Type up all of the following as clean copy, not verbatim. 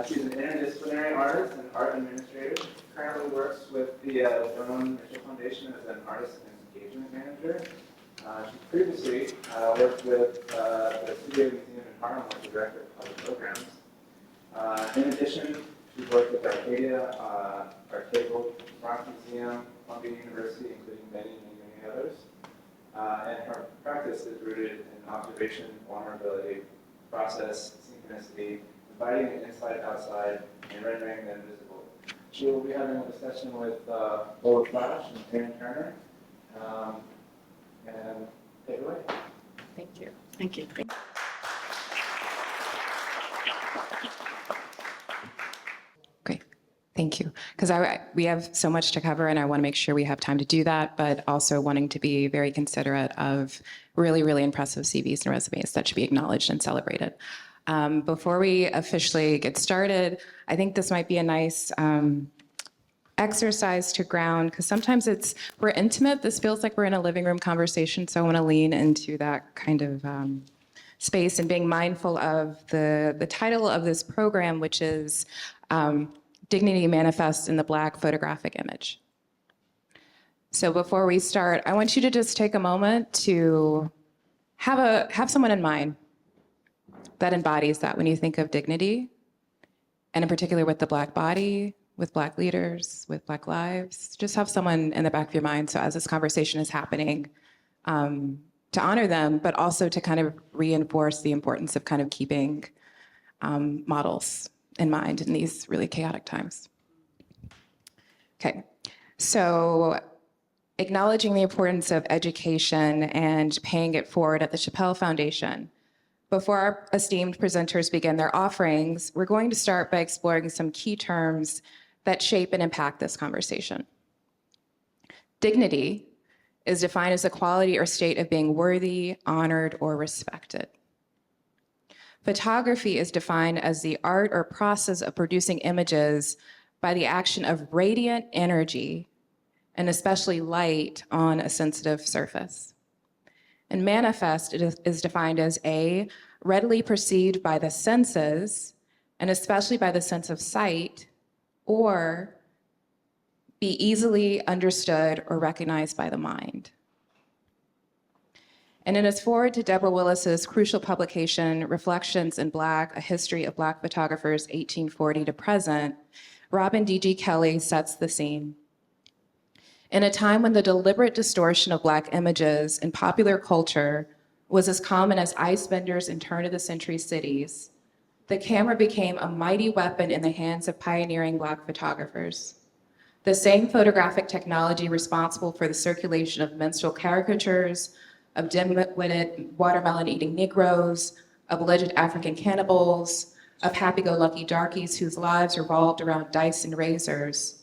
She's an interdisciplinary artist and art administrator. She currently works with the Joan Mitchell Foundation as an artist and engagement manager. She previously worked with the Studio Museum in Harlem as the director of public programs. In addition, she's worked with Artadia, ArtTable, Bronx Museum, Columbia University, including many others. And her practice is rooted in observation, vulnerability, process, synchronicity, inviting the inside outside, and rendering the invisible. She will be having a session with Lola Flash and Aaron Turner. And take it away. Thank you. Thank you. Great. Thank you. Because we have so much to cover, and I want to make sure we have time to do that, but also wanting to be very considerate of really, really impressive CVs and resumes that should be acknowledged and celebrated. Before we officially get started, I think this might be a nice exercise to ground, because sometimes we're intimate. This feels like we're in a living room conversation, so I want to lean into that kind of space and being mindful of the title of this program, which is Dignity Manifests in the Black Photographic Image. So before we start, I want you to just take a moment to have someone in mind that embodies that when you think of dignity, and in particular with the Black body, with Black leaders, with Black lives. Just have someone in the back of your mind, so as this conversation is happening, to honor them, but also to kind of reinforce the importance of kind of keeping models in mind in these really chaotic times. Okay, so acknowledging the importance of education and paying it forward at the Chappell Foundation. Before our esteemed presenters begin their offerings, we're going to start by exploring some key terms that shape and impact this conversation. Dignity is defined as a quality or state of being worthy, honored, or respected. Photography is defined as the art or process of producing images by the action of radiant energy, and especially light, on a sensitive surface. And manifest is defined as A, readily perceived by the senses, and especially by the sense of sight, or be easily understood or recognized by the mind. And in its forward to Deborah Willis's crucial publication, Reflections in Black, A History of Black Photographers, 1840 to Present, Robin D.G. Kelley sets the scene. In a time when the deliberate distortion of Black images in popular culture was as common as ice benders in turn-of-the-century cities, the camera became a mighty weapon in the hands of pioneering Black photographers. The same photographic technology responsible for the circulation of minstrel caricatures, of dim-witted watermelon-eating Negroes, of alleged African cannibals, of happy-go-lucky darkies whose lives revolved around dice and razors,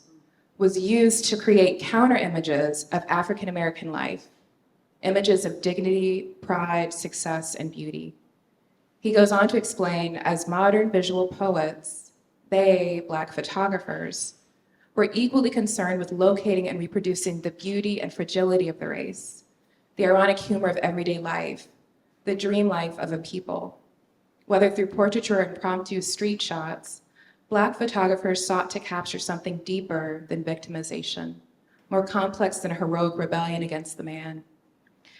was used to create counter-images of African-American life, images of dignity, pride, success, and beauty. He goes on to explain, as modern visual poets, they, Black photographers, were equally concerned with locating and reproducing the beauty and fragility of the race, the ironic humor of everyday life, the dream life of a people. Whether through portraiture or impromptu street shots, Black photographers sought to capture something deeper than victimization, more complex than a heroic rebellion against the man.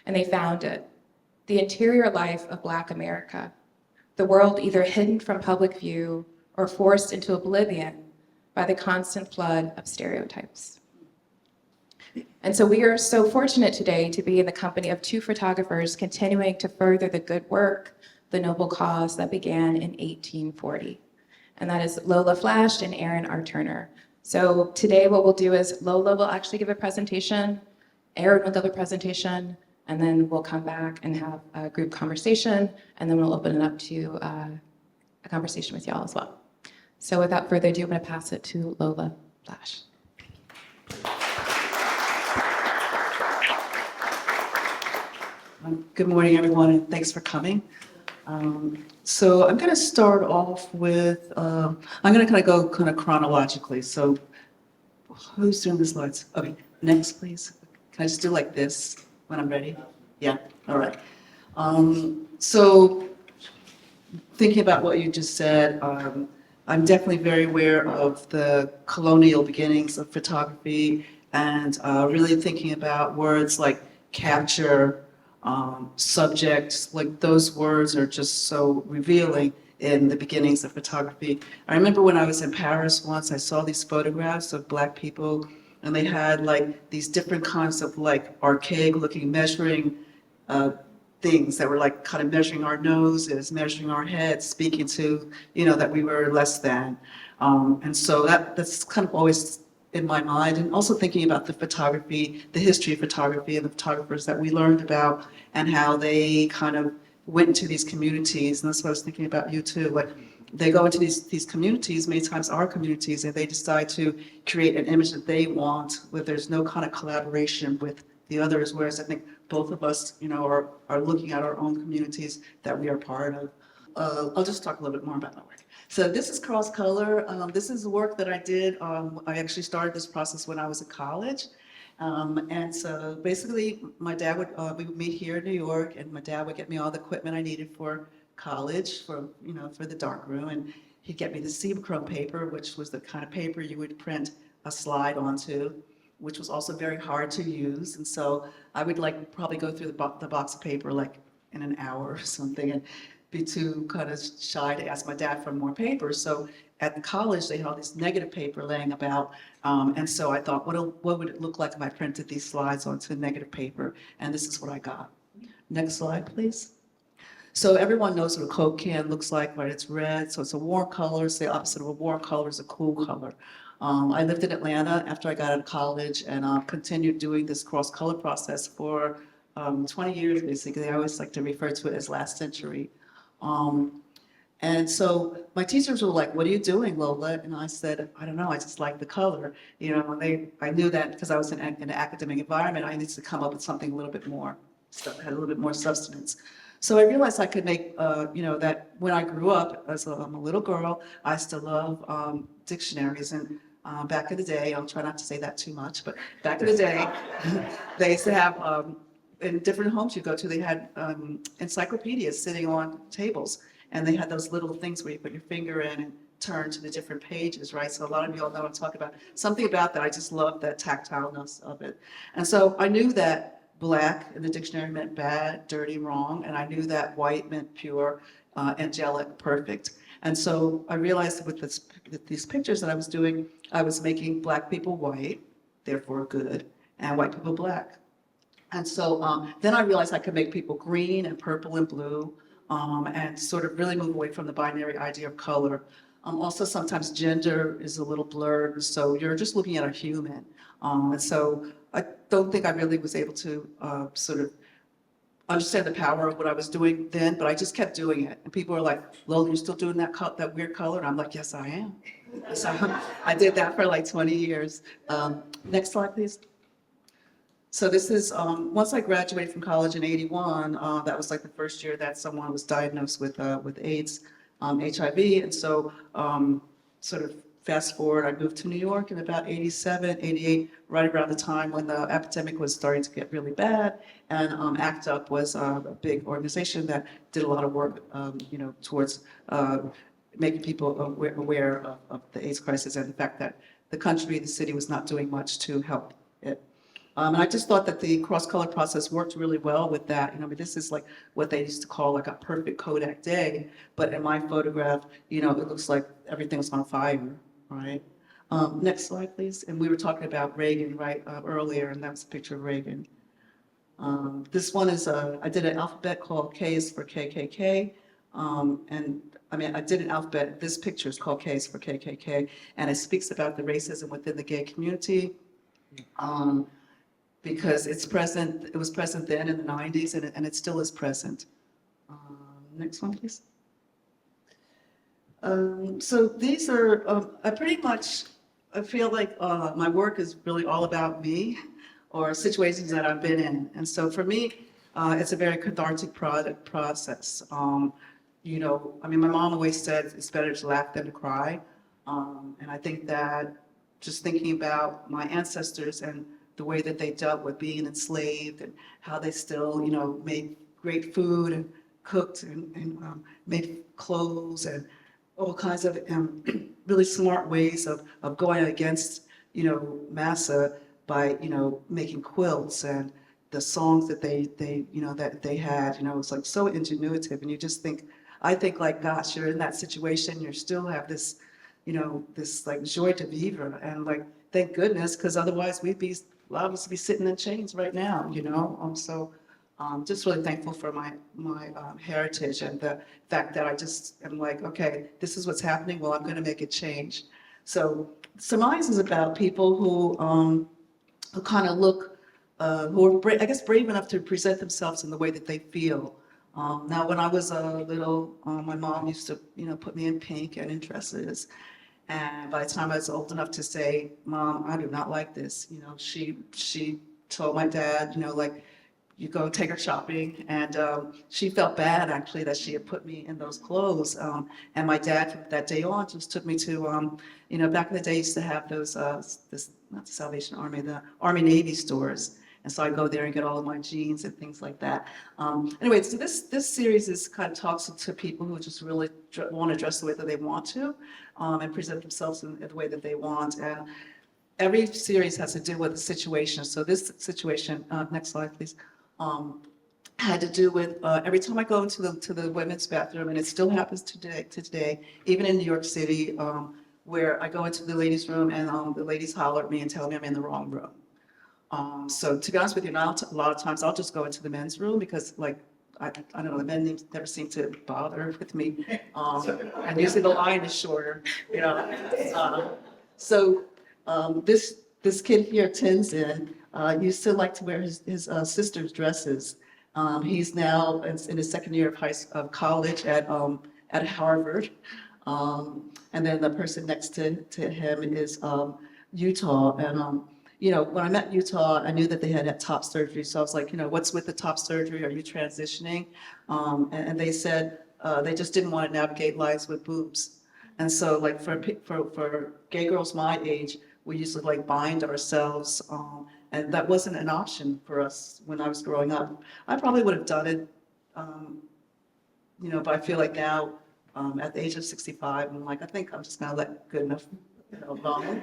And they found it, the interior life of Black America, the world either hidden from public view or forced into oblivion by the constant flood of stereotypes. And so we are so fortunate today to be in the company of two photographers continuing to further the good work, the noble cause that began in 1840. And that is Lola Flash and Aaron R. Turner. So today what we'll do is Lola will actually give a presentation, Aaron will give a presentation, and then we'll come back and have a group conversation, and then we'll open it up to a conversation with y'all as well. So without further ado, I'm going to pass it to Lola Flash. Good morning, everyone, and thanks for coming. So I'm going to start off with, I'm going to kind of go kind of chronologically. So who's doing the slides? Okay, next, please. Can I just do like this when I'm ready? Yeah, all right. So thinking about what you just said, I'm definitely very aware of the colonial beginnings of photography and really thinking about words like capture, subjects, like those words are just so revealing in the beginnings of photography. I remember when I was in Paris once, I saw these photographs of Black people and they had like these different kinds of like archaic looking measuring uh, things that were like kind of measuring our noses, measuring our heads, speaking to, that we were less than. And so that's kind of always in my mind. And also thinking about the photography, the history of photography and the photographers that we learned about and how they kind of went into these communities. And that's what I was thinking about you too. Like they go into these communities, many times our communities, and they decide to create an image that they want where there's no kind of collaboration with the others, whereas I think both of us, are looking at our own communities that we are part of. I'll just talk a little bit more about my work. So this is cross color. This is the work that I did. I actually started this process when I was in college. And so basically my dad we would meet here in New York and my dad would get me all the equipment I needed for college, for the darkroom. And he'd get me the Chrome paper, which was the kind of paper you would print a slide onto, which was also very hard to use. And so I would like probably go through the box of paper like in an hour or something and be too kind of shy to ask my dad for more paper. So at the college, they had all this negative paper laying about. And so I thought, what would it look like if I printed these slides onto negative paper? And this is what I got. Next slide, please. So everyone knows what a Coke can looks like, right? It's red, so it's a warm color. It's the opposite of a warm color is a cool color. I lived in Atlanta after I got out of college and continued doing this cross-color process for 20 years, basically. I always like to refer to it as last century. And so my teachers were like, "What are you doing, Lola?" And I said, "I don't know, I just like the color." I knew that because I was in an academic environment, I needed to come up with something a little bit more, stuff that had a little bit more substance. So I realized I could make, that when I grew up as a little girl, I still love dictionaries. And back in the day, I'll try not to say that too much, but back in the day, they used to have, in different homes you go to, they had encyclopedias sitting on tables. And they had those little things where you put your finger in and turn to the different pages, right? So a lot of you all know what I'm talking about. Something about that, I just love that tactileness of it. And so I knew that Black in the dictionary meant bad, dirty, wrong, and I knew that white meant pure, angelic, perfect. And so I realized with these pictures that I was doing, I was making Black people white, therefore good, and white people Black. And so then I realized I could make people green and purple and blue, and sort of really move away from the binary idea of color. Also, sometimes gender is a little blurred, so you're just looking at a human. And so I don't think I really was able to sort of understand the power of what I was doing then, but I just kept doing it. And people were like, "Lola, you're still doing that weird color?" And I'm like, "Yes, I am." So I did that for like 20 years. Next slide, please. So this is, once I graduated from college in '81, that was like the first year that someone was diagnosed with AIDS, HIV. And so sort of fast forward, I moved to New York in about '87, '88, right around the time when the epidemic was starting to get really bad. And ACT UP was a big organization that did a lot of work, towards making people aware of the AIDS crisis and the fact that the country, the city was not doing much to help it. And I just thought that the cross-color process worked really well with that. This is like what they used to call like a perfect Kodak day, but in my photograph, it looks like everything's on fire, right? Next slide, please. And we were talking about Reagan, right, earlier, and that was a picture of Reagan. This one is, I did an alphabet called K is for KKK. I did an alphabet, this picture is called K is for KKK, and it speaks about the racism within the gay community. Because it was present then in the '90s, and it still is present. Next one, please. So these are, I feel like my work is really all about me or situations that I've been in. And so for me, it's a very cathartic process. My mom always said it's better to laugh than to cry. And I think that just thinking about my ancestors and the way that they dealt with being enslaved and how they still, made great food and cooked and made clothes and all kinds of really smart ways of going against, massa by, making quilts and the songs that they had, it's like so ingenuitive. And you just think, I think like, gosh, you're in that situation, you still have this, this like joie de vivre. And like, thank goodness, because otherwise a lot of us would be sitting in chains right now, So just really thankful for my heritage and the fact that I just am like, okay, this is what's happening. Well, I'm going to make it change. So Surmise is about people who kind of look, who are, I guess, brave enough to present themselves in the way that they feel. Now, when I was little, my mom used to, put me in pink and in dresses. And by the time I was old enough to say, Mom, I do not like this, she told my dad, like, you go take her shopping. And she felt bad, actually, that she had put me in those clothes. And my dad, from that day on, just took me to, back in the day, used to have those, not the Salvation Army, the Army Navy stores. And so I go there and get all of my jeans and things like that. Anyway, so this series is kind of talks to people who just really want to dress the way that they want to and present themselves in the way that they want. And every series has to do with a situation. So this situation, next slide, please, had to do with every time I go into the women's bathroom, and it still happens today, even in New York City, where I go into the ladies' room and the ladies holler at me and tell me I'm in the wrong room. So to be honest with you, now a lot of times I'll just go into the men's room because, like, I don't know, the men never seem to bother with me. And usually the line is shorter, this kid here, Tenzin, used to like to wear his sister's dresses. He's now in his second year of college at Harvard. And then the person next to him is Utah. And when I met Utah, I knew that they had top surgery. So I was like, what's with the top surgery? Are you transitioning? And they said they just didn't want to navigate lives with boobs. And so, like, for gay girls my age, we used to like bind ourselves, and that wasn't an option for us when I was growing up. I probably would have done it, but I feel like now, at the age of 65, I'm like, I think I'm just gonna let good enough, alone.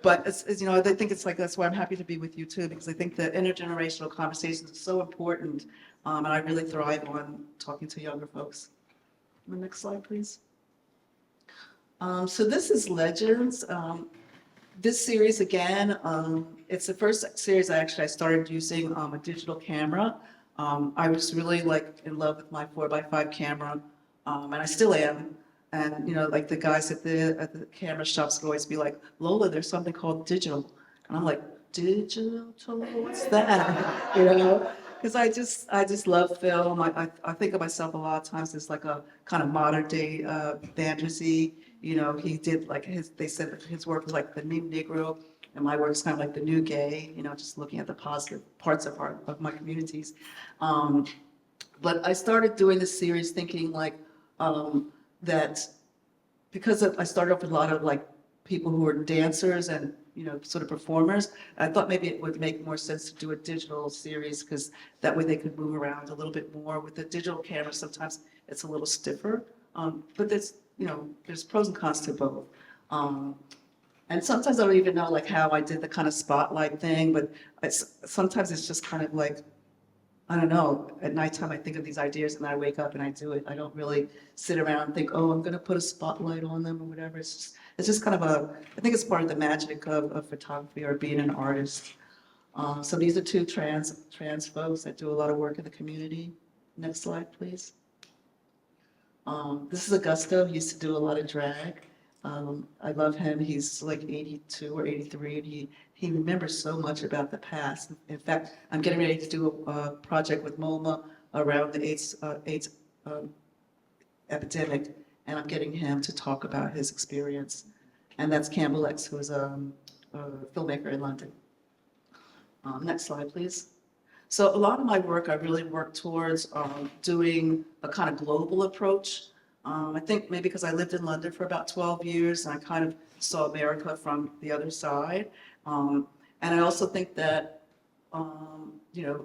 But I think it's like, that's why I'm happy to be with you too, because I think the intergenerational conversations are so important, and I really thrive on talking to younger folks. The next slide, please. So this is Legends. This series, again, it's the first series I started using a digital camera. I was really like in love with my 4x5 camera, and I still am. And like the guys at the camera shops would always be like, Lola, there's something called digital. And I'm like, digital? What's that? Because I just love film. I think of myself a lot of times as like a kind of modern day Bandersy. He did like they said that his work was like the new Negro, and my work is kind of like the new gay, just looking at the positive parts of my communities. But I started doing this series thinking like that because I started off with a lot of like people who were dancers and sort of performers, I thought maybe it would make more sense to do a digital series because that way they could move around a little bit more. With the digital camera, sometimes it's a little stiffer, but there's pros and cons to both. And sometimes I don't even know like how I did the kind of spotlight thing, but sometimes it's just kind of like, I don't know, at nighttime I think of these ideas and I wake up and I do it. I don't really sit around and think, oh, I'm gonna put a spotlight on them or whatever. It's just kind of I think it's part of the magic of photography or being an artist. So these are two trans folks that do a lot of work in the community. Next slide, please. This is Augusto. He used to do a lot of drag. I love him. He's like 82 or 83, and he remembers so much about the past. In fact, I'm getting ready to do a project with MoMA around the AIDS epidemic, and I'm getting him to talk about his experience. And that's Campbell X, who is a filmmaker in London. Next slide, please. So a lot of my work, I really work towards doing a kind of global approach. I think maybe because I lived in London for about 12 years, and I kind of saw America from the other side. And I also think that,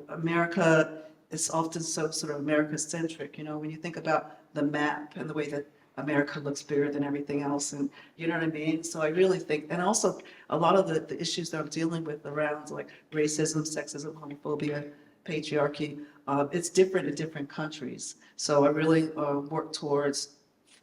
America is often so sort of America-centric. When you think about the map and the way that America looks bigger than everything else, and you know what I mean? So I really think, and also a lot of the issues that I'm dealing with around like racism, sexism, homophobia, patriarchy, it's different in different countries. So I really work towards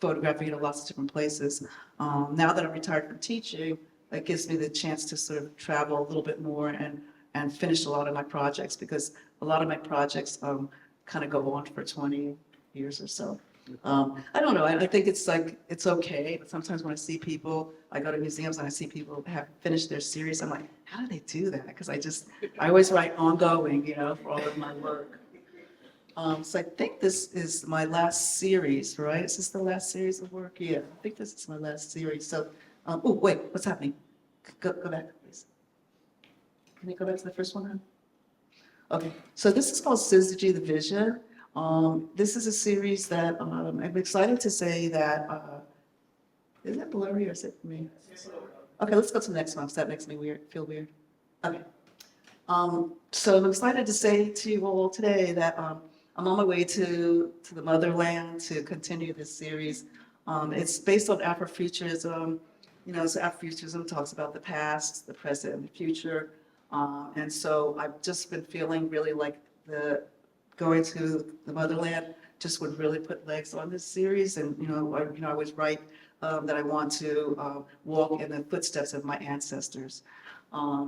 photographing in lots of different places. Now that I'm retired from teaching, it gives me the chance to sort of travel a little bit more and finish a lot of my projects, because a lot of my projects kind of go on for 20 years or so. I don't know, I think it's like, it's okay, but sometimes when I see people, I go to museums and I see people have finished their series, I'm like, how do they do that? Because I always write ongoing, you know, for all of my work. So I think this is my last series, right? Is this the last series of work? Yeah, I think this is my last series. So, oh, wait, what's happening? Go back, please. Can you go back to the first one? Huh? Okay, so this is called Syzygy, the Vision. This is a series that I'm excited to say that, is it blurry or is it me? Okay, let's go to the next one, because that makes me feel weird. Okay. So I'm excited to say to you all today that I'm on my way to the motherland to continue this series. It's based on Afrofuturism. You know, so Afrofuturism talks about the past, the present, and the future. And so I've just been feeling really like going to the motherland just would really put legs on this series. And, I always write that I want to walk in the footsteps of my ancestors.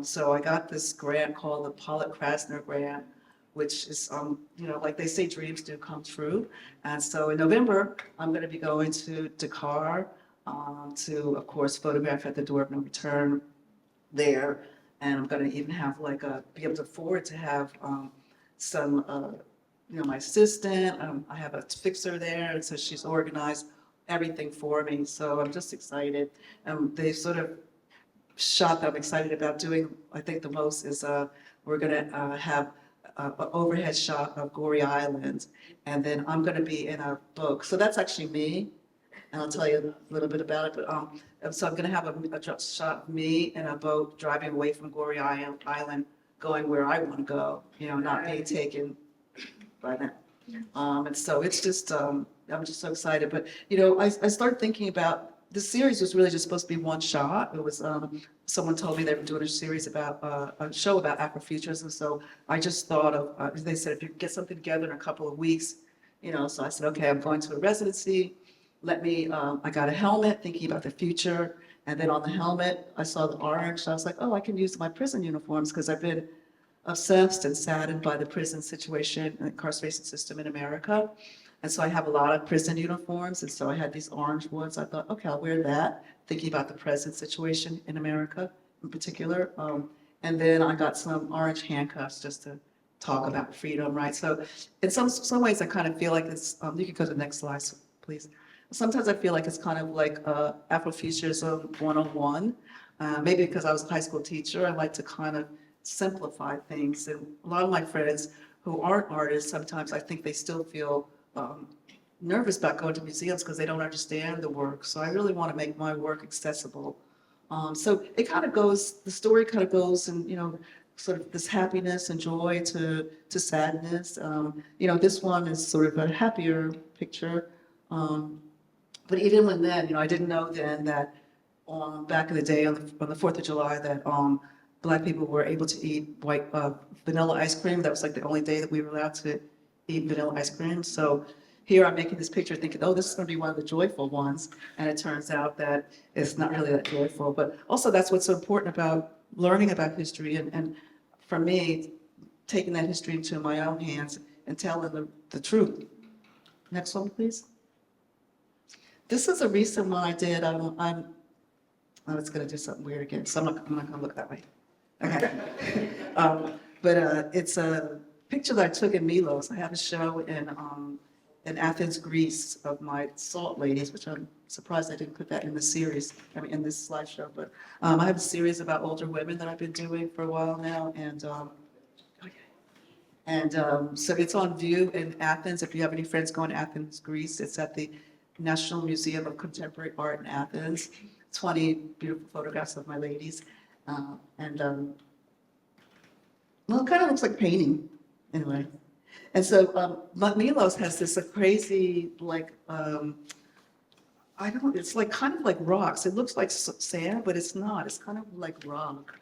So I got this grant called the Pollock Krasner Grant, which is, like they say, dreams do come true. And so in November, I'm going to be going to Dakar to, of course, photograph at the Door of No Return there. And I'm going to even have be able to afford to have some, my assistant. I have a fixer there, and so she's organized everything for me. So I'm just excited. They sort of shot that I'm excited about doing, I think the most is we're going to have an overhead shot of Goree Island, and then I'm going to be in a boat. So that's actually me, and I'll tell you a little bit about it. But so I'm going to have a shot of me in a boat driving away from Goree Island, going where I want to go. Not being taken by them. And so it's just I'm just so excited. But I started thinking about. This series was really just supposed to be one shot. It was someone told me they were doing a series about a show about Afrofuturism. So I just thought of they said if you could get something together in a couple of weeks, So I said, okay, I'm going to a residency. I got a helmet, thinking about the future, and then on the helmet I saw the orange. So I was like, oh, I can use my prison uniforms because I've been obsessed and saddened by the prison situation and incarceration system in America. And so I have a lot of prison uniforms, and so I had these orange ones. I thought, okay, I'll wear that, thinking about the present situation in America in particular. And then I got some orange handcuffs just to talk about freedom, right? So in some ways, I kind of feel like it's, you can go to the next slide, please. Sometimes I feel like it's kind of like Afrofuturism 101. Maybe because I was a high school teacher, I like to kind of simplify things. And a lot of my friends who aren't artists, sometimes I think they still feel nervous about going to museums because they don't understand the work. So I really want to make my work accessible. So it kind of goes, the story kind of goes and, sort of this happiness and joy to sadness. This one is sort of a happier picture. But even when then, I didn't know then that back in the day on the 4th of July that Black people were able to eat white vanilla ice cream. That was like the only day that we were allowed to eat vanilla ice cream. So here I'm making this picture thinking, oh, this is going to be one of the joyful ones. And it turns out that it's not really that joyful. But also that's what's so important about learning about history. And for me, taking that history into my own hands and telling the truth. Next one, please. This is a recent one I did. I was going to do something weird again, so I'm not going to look that way. Okay. But it's a picture that I took in Maysles. I have a show in Athens, Greece, of my salt ladies, which I'm surprised I didn't put that in the series, in this slideshow. But I have a series about older women that I've been doing for a while now, and so it's on view in Athens. If you have any friends going to Athens, Greece, it's at the National Museum of Contemporary Art in Athens. 20 beautiful photographs of my ladies, well, it kind of looks like painting, anyway. And so Maysles has this crazy, I don't, it's like kind of like rocks. It looks like sand, but it's not. It's kind of like rock.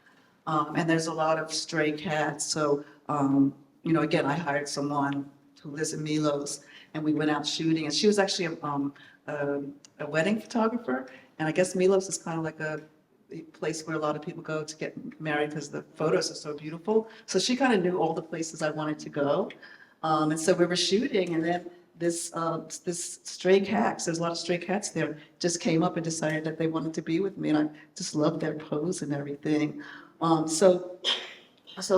And there's a lot of stray cats. So, again, I hired someone who lives in Maysles, and we went out shooting. And she was actually a wedding photographer. And I guess Maysles is kind of like a place where a lot of people go to get married because the photos are so beautiful. So she kind of knew all the places I wanted to go. And so we were shooting, and then this stray cats, there's a lot of stray cats there, just came up and decided that they wanted to be with me, and I just loved their pose and everything. So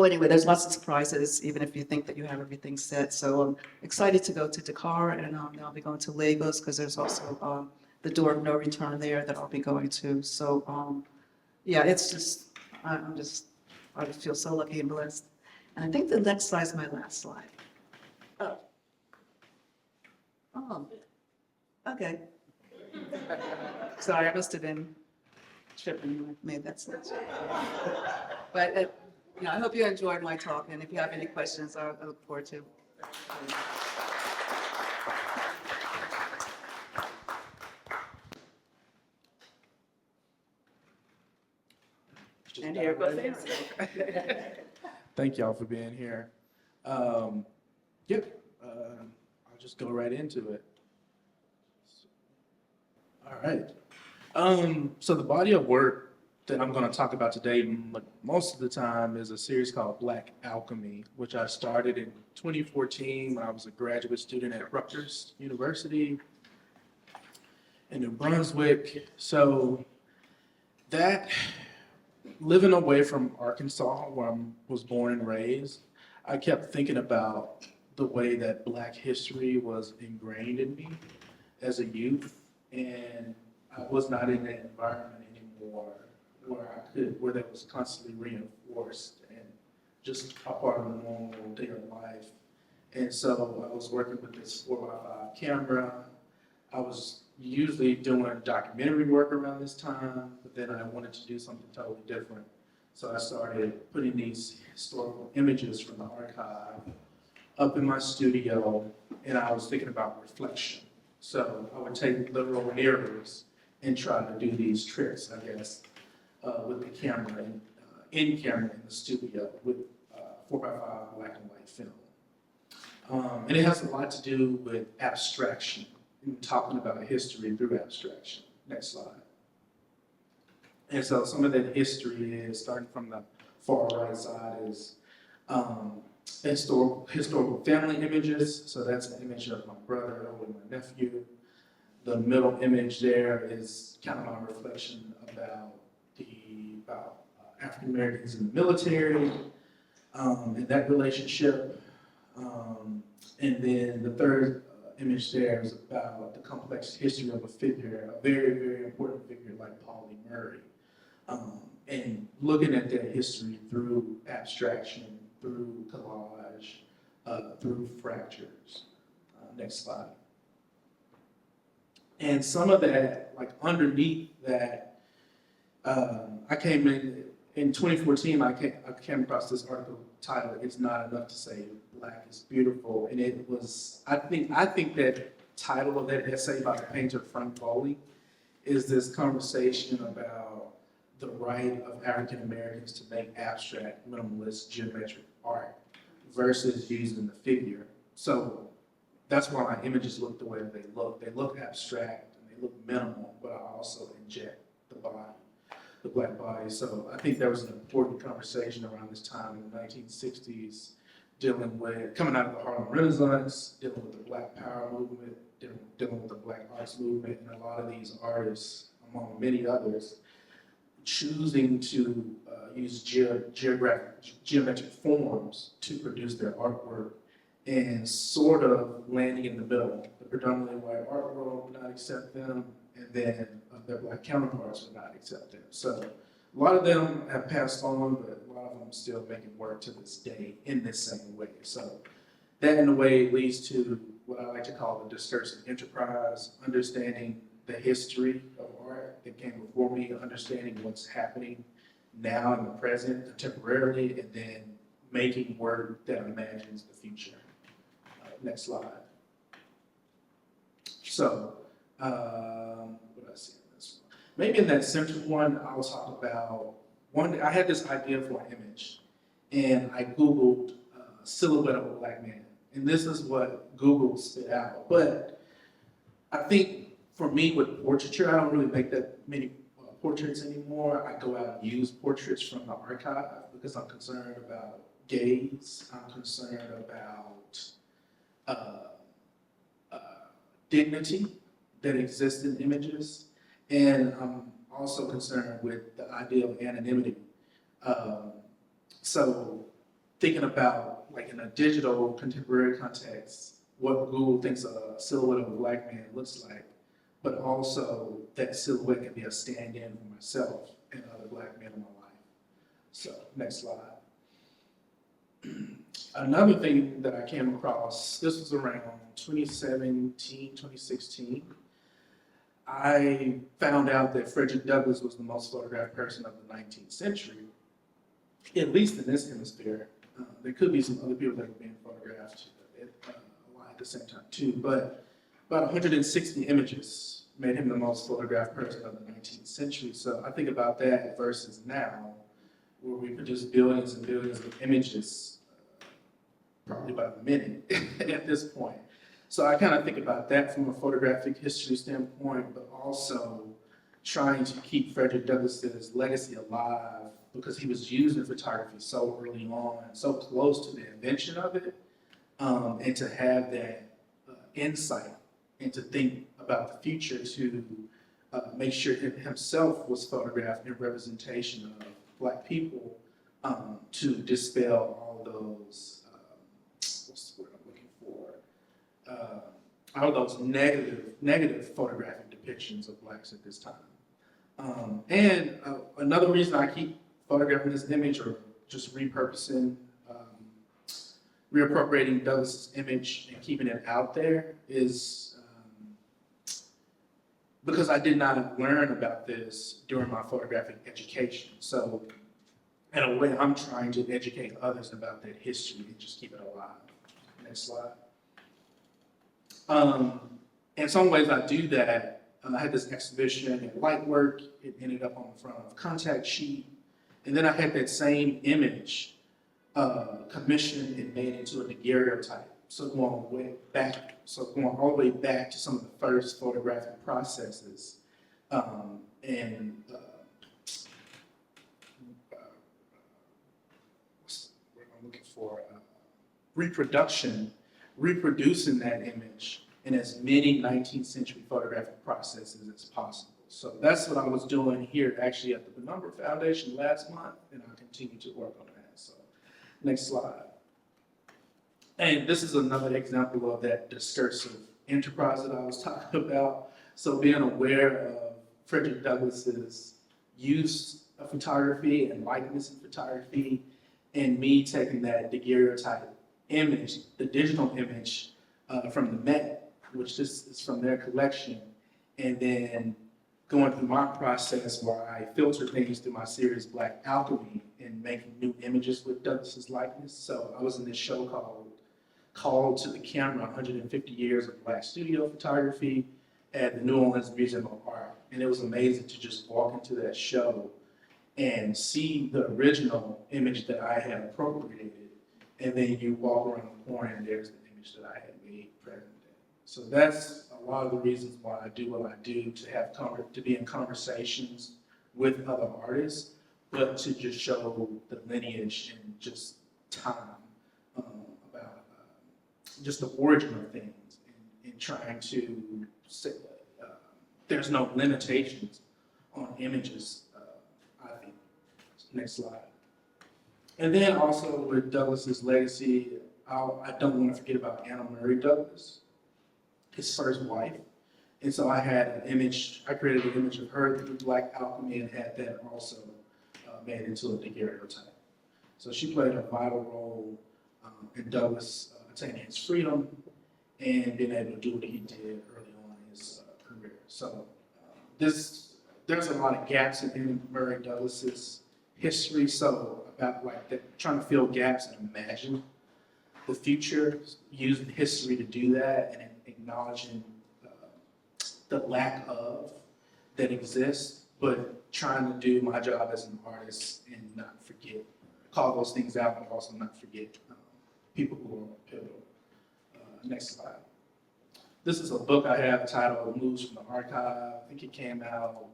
anyway, there's lots of surprises, even if you think that you have everything set. So I'm excited to go to Dakar, and I'll be going to Lagos because there's also the door of no return there that I'll be going to. So yeah, it's just, I just feel so lucky and blessed. And I think the next slide is my last slide. Oh, okay. Sorry, I must have been tripping when I made that slide. But, I hope you enjoyed my talk, and if you have any questions, I look forward to. And here goes the answer. Thank y'all for being here. I'll just go right into it. All right. So the body of work that I'm going to talk about today, most of the time, is a series called Black Alchemy, which I started in 2014 when I was a graduate student at Rutgers University in New Brunswick. So that, living away from Arkansas, where I was born and raised, I kept thinking about the way that Black history was ingrained in me as a youth, and I was not in that environment anymore where that was constantly reinforced and just a part of the normal daily life. And so I was working with this 4x5 camera. I was usually doing documentary work around this time, but then I wanted to do something totally different. So I started putting these historical images from the archive up in my studio, and I was thinking about reflection. So I would take literal mirrors and try to do these tricks, I guess, with the camera, in camera in the studio with 4x5 black and white film. And it has a lot to do with abstraction, and talking about history through abstraction. Next slide. And so some of that history is, starting from the far right side, is historical family images. So that's an image of my brother with my nephew. The middle image there is kind of my reflection about African Americans in the military and that relationship. And then the third image there is about the complex history of a figure, a very, very important figure like Pauli Murray. And looking at that history through abstraction, through collage, through fractures. Next slide. And some of that, like underneath that, I came in 2014, I came across this article titled, "It's Not Enough to Say Black is Beautiful." And it was, I think that title of that essay by the painter Frank Foley is this conversation about the right of African Americans to make abstract, minimalist, geometric art versus using the figure. So that's why my images look the way they look. They look abstract and they look minimal, but I also inject the body, the Black body. So I think there was an important conversation around this time in the 1960s, coming out of the Harlem Renaissance, dealing with the Black Power movement, dealing with the Black arts movement, and a lot of these artists, among many others, choosing to use geometric forms to produce their artwork, and sort of landing in the middle. The predominantly white art world would not accept them, and then their Black counterparts would not accept them. So a lot of them have passed on, but a lot of them still making work to this day in this same way. So that, in a way, leads to what I like to call the discursive enterprise, understanding the history of art that came before me, understanding what's happening now in the present, contemporarily, and then making work that imagines the future. Next slide. So What did I see in this one? Maybe in that center one, I'll talk about one. I had this idea for an image, and I Googled silhouette of a black man, and this is what Google spit out. But I think for me with portraiture, I don't really make that many portraits anymore. I go out and use portraits from the archive because I'm concerned about gaze. I'm concerned about dignity that exists in images, and I'm also concerned with the idea of anonymity. So thinking about, like, in a digital contemporary context, what Google thinks a silhouette of a black man looks like, but also that silhouette can be a stand-in for myself and other black men in my life. So next slide. Another thing that I came across, this was around 2017, 2016. I found out that Frederick Douglass was the most photographed person of the 19th century, at least in this hemisphere. There could be some other people that are being photographed a lot at the same time too, but about 160 images made him the most photographed person of the 19th century. So I think about that versus now, where we produce billions and billions of images, probably by the minute at this point. So I kind of think about that from a photographic history standpoint, but also trying to keep Frederick Douglass's legacy alive because he was used in photography so early on, so close to the invention of it, and to have that insight and to think about the future to make sure himself was photographed in representation of Black people, to dispel all those, what's the word I'm looking for? All those negative photographic depictions of Blacks at this time. And another reason I keep photographing this image, or just repurposing, reappropriating Douglas's image and keeping it out there, is because I did not learn about this during my photographic education. So in a way, I'm trying to educate others about that history and just keep it alive. Next slide. In some ways, I do that. I had this exhibition at Lightwork. It ended up on the front of a contact sheet. And then I had that same image commissioned and made into a daguerreotype. So going all the way back to some of the first photographic processes, and what's what I'm looking for, reproducing that image in as many 19th century photographic processes as possible. So that's what I was doing here actually at the Penumbra Foundation last month, and I'll continue to work on that. So next slide. And this is another example of that discursive enterprise that I was talking about. So being aware of Frederick Douglass's use of photography and likeness in photography, and me taking that daguerreotype image, the digital image from the Met, which this is from their collection, and then going through my process where I filter things through my series Black Alchemy and making new images with Douglass's likeness. So I was in this show called Called to the Camera, 150 Years of Black Studio Photography at the New Orleans Museum of Art. And it was amazing to just walk into that show and see the original image that I had appropriated, and then you walk around the corner and there's the image that I had made present day. So that's a lot of the reasons why I do what I do, to be in conversations with other artists, but to just show the lineage and just time, about just the origin of things, and trying to say there's no limitations on images, I think. Next slide. And then also with Douglass's legacy, I don't want to forget about Anna Murray Douglass, his first wife. And so I had an image, I created an image of her through Black Alchemy and had that also made into a daguerreotype. So she played a vital role in Douglass attaining his freedom and being able to do what he did early on in his career. So there's a lot of gaps in Anna Murray Douglass's history. So about like that, trying to fill gaps and imagine the future, using history to do that, and acknowledging the lack of that exists, but trying to do my job as an artist and not forget, call those things out, but also not forget people who are pivotal. Next slide. This is a book I have titled Moves from the Archive. I think it came out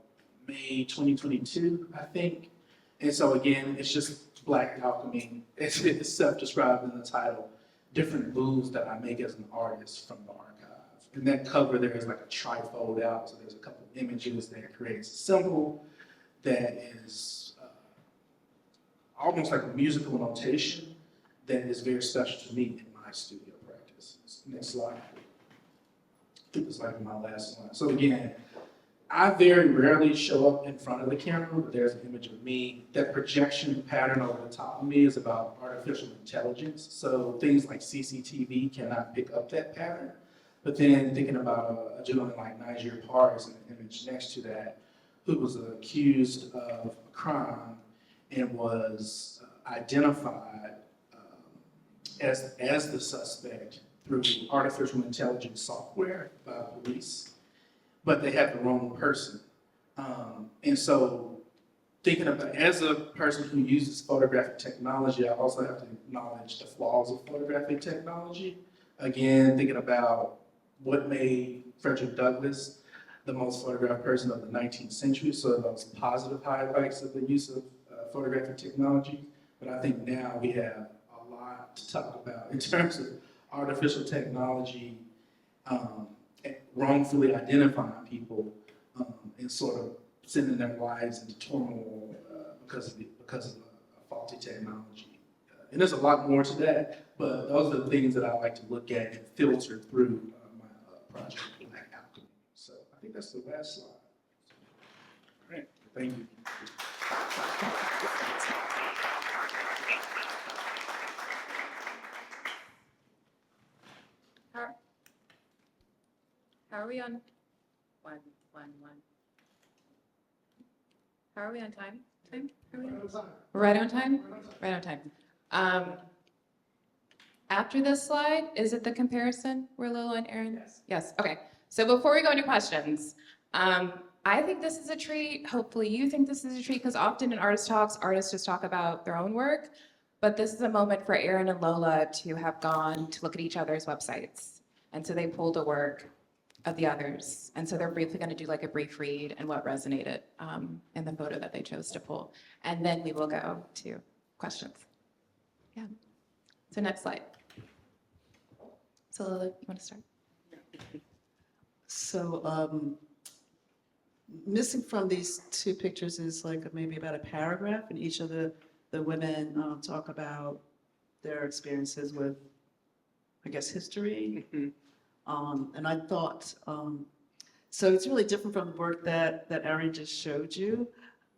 May 2022, I think. And so again, it's just Black alchemy. It's self-described in the title. Different moves that I make as an artist from the archive. In that cover, there is like a trifold out, so there's a couple of images that creates a symbol that is almost like a musical notation that is very special to me in my studio practice. Next slide. I think this might be my last slide. So again, I very rarely show up in front of the camera, but there's an image of me. That projection pattern over the top of me is about artificial intelligence. So things like CCTV cannot pick up that pattern. But then thinking about a gentleman like Niger Parks in the image next to that, who was accused of a crime and was identified as the suspect through artificial intelligence software by police, but they had the wrong person. And so thinking about, as a person who uses photographic technology, I also have to acknowledge the flaws of photographic technology. Again, thinking about what made Frederick Douglass the most photographed person of the 19th century, so those positive highlights of the use of photographic technology. But I think now we have a lot to talk about in terms of artificial technology wrongfully identifying people and sort of sending their lives into turmoil because of faulty technology. And there's a lot more to that, but those are the things that I like to look at and filter through my project, Black Alchemy. So I think that's the last slide. All right, thank you. How are we on? One. How are we on time? Are we right on time? Right on time. After this slide, is it the comparison where Lola and Aaron? Yes. Yes, okay. So before we go into questions, I think this is a treat. Hopefully you think this is a treat, because often in artist talks, artists just talk about their own work. But this is a moment for Aaron and Lola to have gone to look at each other's websites. And so they pulled a work of the others. And so they're briefly going to do like a brief read and what resonated in the photo that they chose to pull. And then we will go to questions. Yeah. So next slide. So Lola, you want to start? So missing from these two pictures is like maybe about a paragraph, and each of the women talk about their experiences with, I guess, history. And I thought, so it's really different from the work that Erin just showed you.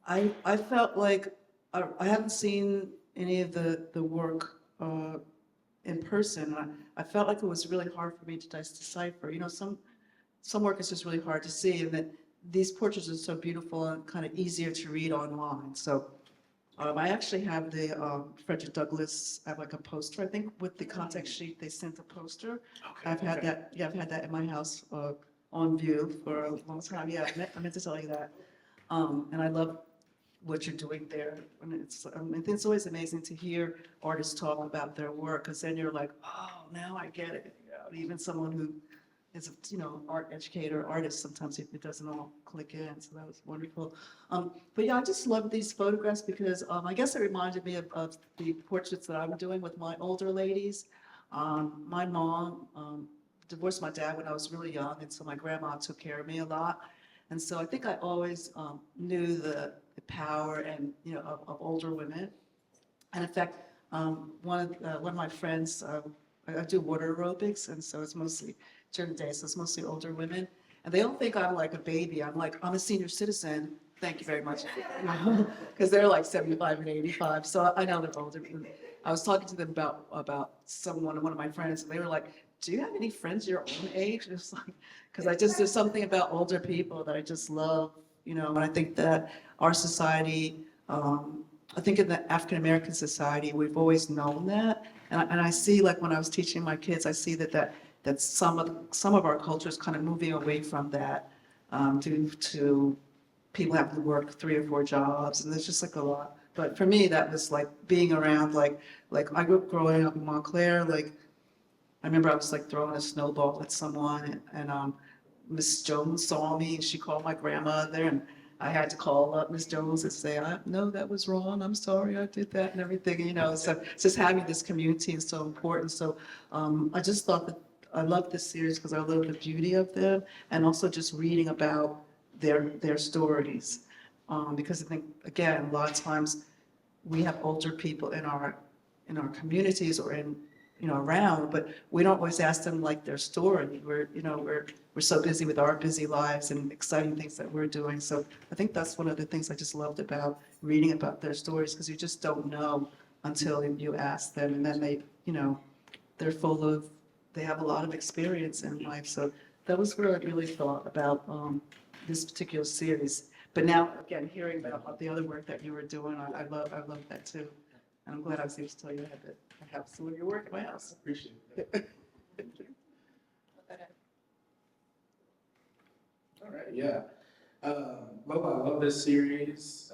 I felt like I haven't seen any of the work in person. I felt like it was really hard for me to decipher. You know, some work is just really hard to see, and that these portraits are so beautiful and kind of easier to read online. So I actually have the Frederick Douglass. I have like a poster, I think, with the contact sheet. They sent a poster. Okay, I've had that. Yeah, I've had that in my house on view for a long time. Yeah, I meant to tell you that. And I love what you're doing there. And I think it's always amazing to hear artists talk about their work, because then you're like, oh, now I get it. You know, even someone who is a art educator, artist, sometimes it doesn't all click in. So that was wonderful. But yeah, I just love these photographs because I guess it reminded me of the portraits that I'm doing with my older ladies. My mom divorced my dad when I was really young, and so my grandma took care of me a lot. And so I think I always knew the power and of older women. And in fact, one of my friends, I do water aerobics, and so it's mostly during the day, so it's mostly older women. And they don't think I'm like a baby. I'm a senior citizen. Thank you very much. Because they're like 75 and 85, so I know they're older. I was talking to them about one of my friends, and they were like, do you have any friends your own age? It's like, because there's something about older people that I just love, and I think that our society, I think in the African-American society, we've always known that. And I see, like when I was teaching my kids, I see that some of our culture is kind of moving away from that. due to people having to work 3 or 4 jobs, and there's just like a lot. But for me, that was like being around, like I grew up growing up in Montclair, like I remember I was like throwing a snowball at someone, and Miss Jones saw me, and she called my grandmother, and I had to call up Miss Jones and say, no, that was wrong, I'm sorry, I did that and everything, you know, so just having this community is so important. So I just thought that I loved this series because I love the beauty of them, and also just reading about their stories. Because I think, again, a lot of times we have older people in our communities or in, you know, around, but we don't always ask them like their story. We're so busy with our busy lives and exciting things that we're doing. So I think that's one of the things I just loved about reading about their stories, because you just don't know until you ask them, and then they, you know, they have a lot of experience in life. So that was where I really thought about this particular series. But now, again, hearing about the other work that you were doing, I love that too. And I'm glad I was able to tell you I have some of your work at my house. Appreciate that. All right, yeah. Lola, I love this series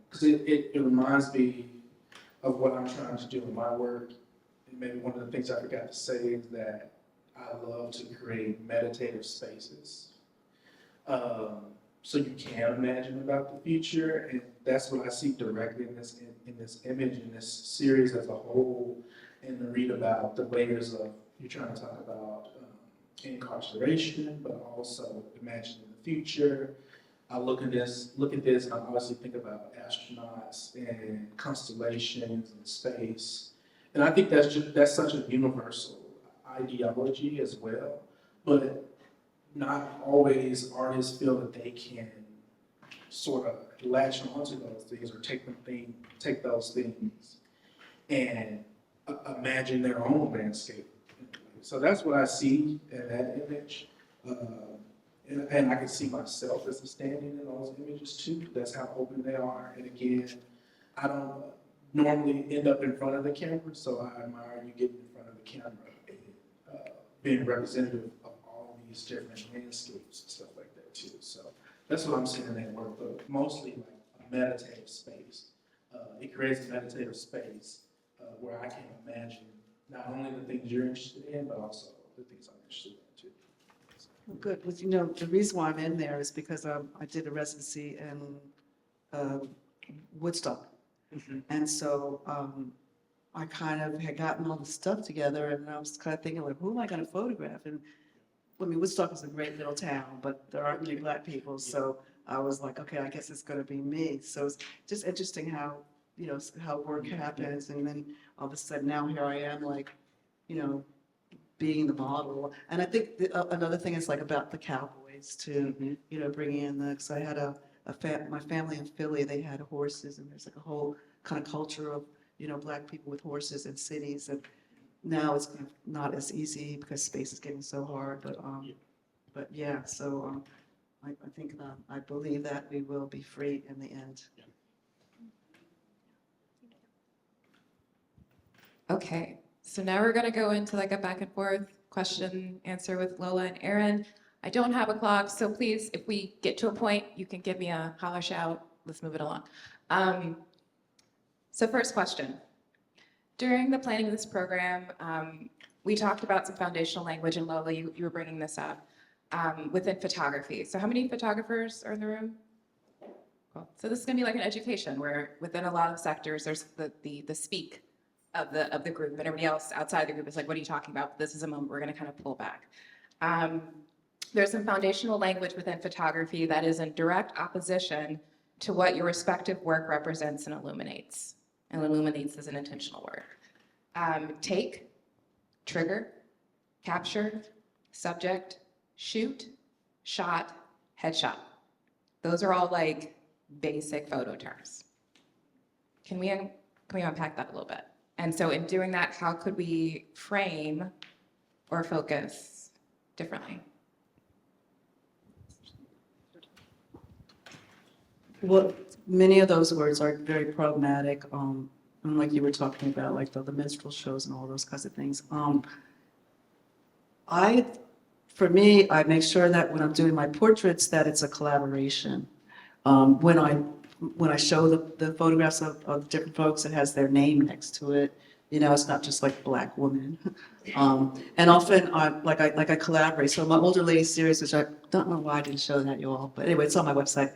because it reminds me of what I'm trying to do in my work. And maybe one of the things I forgot to say is that I love to create meditative spaces. So you can imagine about the future, and that's what I see directly in this image, in this series as a whole, and to read about the layers of, you're trying to talk about incarceration, but also imagining the future. I look at this, and I obviously think about astronauts and constellations and space, and I think that's such a universal ideology as well, but not always artists feel that they can sort of latch onto those things or take those things and imagine their own landscape. So that's what I see in that image. And I can see myself as standing in those images too. That's how open they are. And again, I don't normally end up in front of the camera, so I admire you getting in front of the camera and being representative of all of these different landscapes and stuff like that too. So that's what I'm seeing in that work, but mostly like a meditative space. It creates a meditative space where I can imagine not only the things you're interested in, but also the things I'm interested in too. Well, good. Well, you know, the reason why I'm in there is because I did a residency in Woodstock. Mm-hmm. And so I kind of had gotten all the stuff together, and I was kind of thinking, like, who am I going to photograph? And I mean, Woodstock is a great little town, but there aren't many Black people. So I was like, okay, I guess it's going to be me. So it's just interesting how, you know, how work happens. And then all of a sudden now here I am, like, you know, being the model. And I think another thing is like about the cowboys too, Mm-hmm. you know, bringing in because I had my family in Philly, they had horses, and there's like a whole kind of culture of, you know, Black people with horses in cities. And now it's kind of not as easy because space is getting so hard. But yeah, so I think I believe that we will be free in the end. Okay, so now we're gonna go into like a back and forth question answer with Lola and Aaron. I don't have a clock, so please, if we get to a point, you can give me a holler shout. Let's move it along. So first question. During the planning of this program, we talked about some foundational language, and Lola, you were bringing this up, within photography. So how many photographers are in the room? Cool. So this is gonna be like an education where within a lot of sectors, there's the speak of the group, and everybody else outside the group is like, what are you talking about? This is a moment we're gonna kind of pull back. There's some foundational language within photography that is in direct opposition to what your respective work represents and illuminates. And illuminates is an intentional word. Take, trigger, capture, subject, shoot, shot, headshot. Those are all like basic photo terms. Can we unpack that a little bit? And so in doing that, how could we frame or focus differently? Well, many of those words are very problematic, and like you were talking about, like the minstrel shows and all those kinds of things. for me, I make sure that when I'm doing my portraits, that it's a collaboration. When I show the photographs of different folks, it has their name next to it. You know, it's not just like Black woman. And often I collaborate. So my older lady series, which I don't know why I didn't show that you all, but anyway, it's on my website.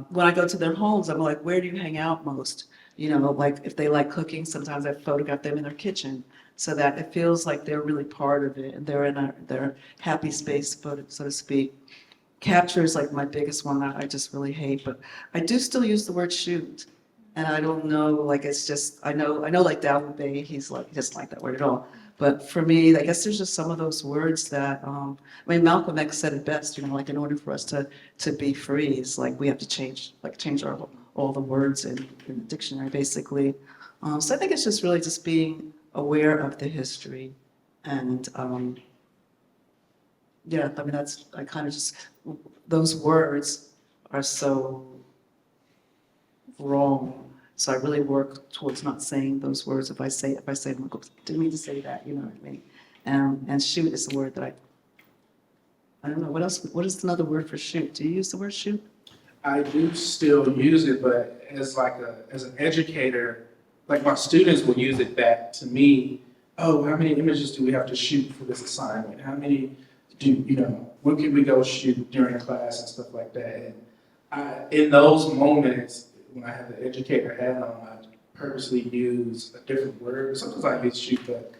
When I go to their homes, I'm like, where do you hang out most? You know, like if they like cooking, sometimes I photograph them in their kitchen so that it feels like they're really part of it and they're in their happy space, so to speak. Capture is like my biggest one that I just really hate, but I do still use the word shoot. And I don't know, like it's just, I know like Dalvin Bay, he doesn't like that word at all. But for me, I guess there's just some of those words that, I mean, Malcolm X said it best, you know, like in order for us to be free, it's like we have to change all the words in the dictionary, basically. So I think it's just really just being aware of the history and, yeah, I mean, I kind of just, those words are so wrong. So I really work towards not saying those words. If I say them, I didn't mean to say that, you know what I mean? And shoot is the word that I don't know, what else, what is another word for shoot? Do you use the word shoot? I do still use it, but as an educator, like my students will use it back to me. Oh, how many images do we have to shoot for this assignment? How many when can we go shoot during class and stuff like that? And in those moments, when I have the educator hat on, I purposely use a different word. Sometimes I use shoot, but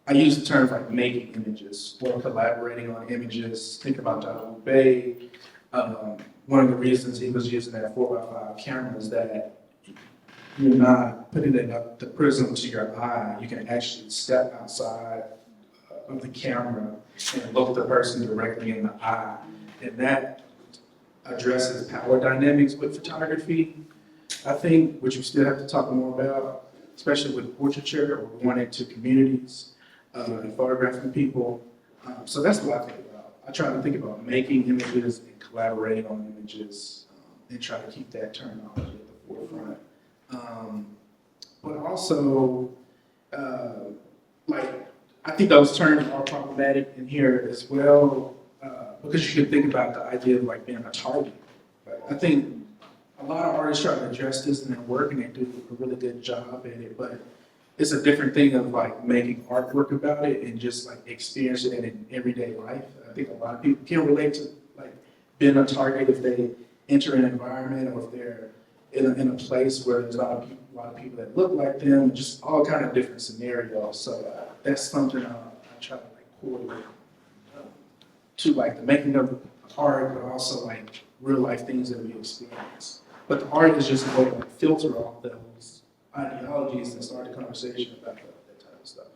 I use the terms like making images or collaborating on images. Think about Darryl Bay. One of the reasons he was using that 4x5 camera is that you're not putting the prism to your eye. You can actually step outside of the camera and look the person directly in the eye. And that addresses power dynamics with photography, I think, which we still have to talk more about, especially with portraiture or going into communities and photographing people. So that's what I think about. I try to think about making images and collaborating on images and try to keep that terminology at the forefront. But also, I think those terms are problematic in here as well, because you can think about the idea of like being a target. I think a lot of artists try to address this in their work and they do a really good job at it, but it's a different thing of like making artwork about it and just like experiencing it in everyday life. I think a lot of people can relate to like being a target if they enter an environment or if they're in a place where there's a lot of people that look like them, just all kind of different scenarios. So that's something I try to like correlate to like the making of art, but also like real life things that we experience. But the art is just a way to like filter all those ideologies and start a conversation about that type of stuff.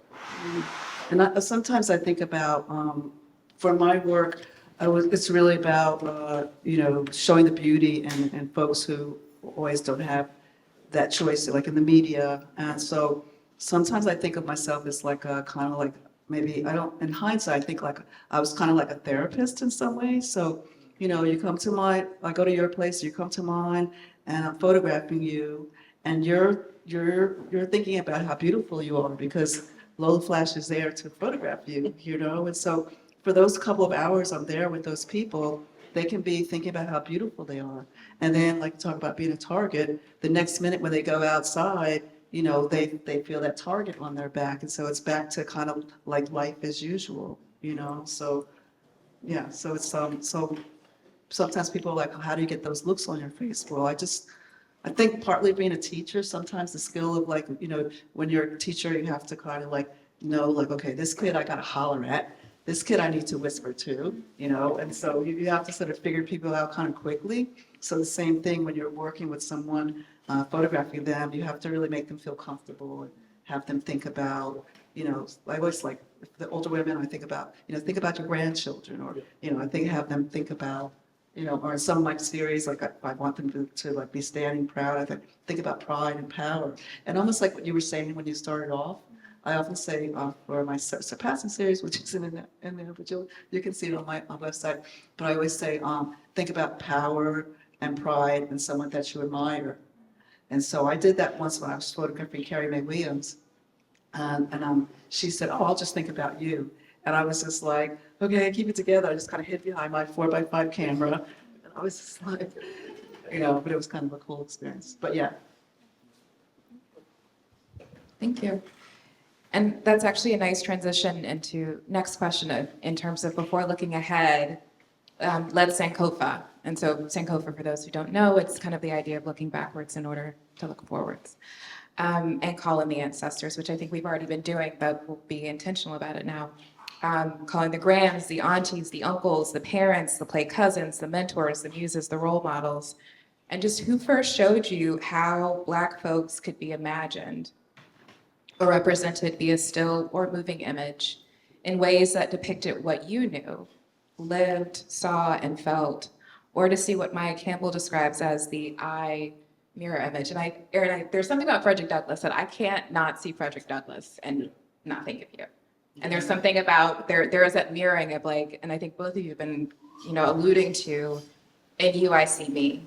And sometimes I think about, for my work, it's really about, showing the beauty in folks who always don't have that choice, like in the media. And so sometimes I think of myself as like a kind of like, maybe, in hindsight, I think like I was kind of like a therapist in some ways. So, you come to I go to your place, you come to mine, and I'm photographing you, and you're thinking about how beautiful you are because Lola Flash is there to photograph you, and so for those couple of hours I'm there with those people, they can be thinking about how beautiful they are. And then like talk about being a target, the next minute when they go outside, they feel that target on their back. And so it's back to kind of like life as usual, so yeah, so it's so sometimes people are like, how do you get those looks on your face? Well, I think partly being a teacher, sometimes the skill of like, when you're a teacher, you have to kind of like know like, okay, this kid I gotta holler at, this kid I need to whisper to, and so you have to sort of figure people out kind of quickly. So the same thing when you're working with someone, photographing them, you have to really make them feel comfortable and have them think about, I always like the older women, I think about, think about your grandchildren, or, have them think about, or in some of my series, like I want them to like be standing proud. I think about pride and power. And almost like what you were saying when you started off, I often say for my surpassing series, which isn't in there, but you can see it on my website. But I always say, think about power and pride and someone that you admire. And so I did that once when I was photographing Carrie Mae Williams. And she said, oh, I'll just think about you. And I was just like, okay, keep it together. I just kind of hid behind my 4x5 camera. And I was just like, but it was kind of a cool experience. But yeah. Thank you. And that's actually a nice transition into next question in terms of before looking ahead, let's Sankofa. And so Sankofa, for those who don't know, it's kind of the idea of looking backwards in order to look forwards. And call in the ancestors, which I think we've already been doing, but we'll be intentional about it now. Calling the grands, the aunties, the uncles, the parents, the play cousins, the mentors, the muses, the role models, and just who first showed you how Black folks could be imagined or represented via still or moving image in ways that depicted what you knew, lived, saw, and felt, or to see what Maya Campbell describes as the eye mirror image. And Erin, there's something about Frederick Douglass that I can't not see Frederick Douglass and not think of you. And there's something about, there is that mirroring of like, and I think both of you have been, alluding to, in you I see me.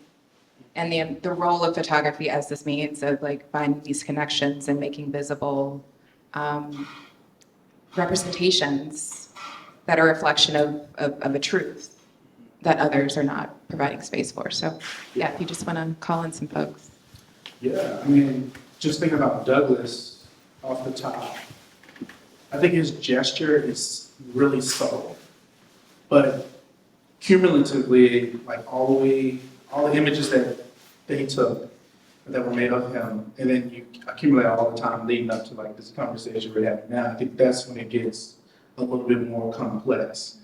And the role of photography as this means of like finding these connections and making visible representations that are a reflection of a truth that others are not providing space for. So yeah, if you just want to call in some folks. Yeah, I mean, just thinking about Douglas off the top, I think his gesture is really subtle, but cumulatively, like all the images that he took that were made of him, and then you accumulate all the time leading up to like this conversation we're having now, I think that's when it gets a little bit more complex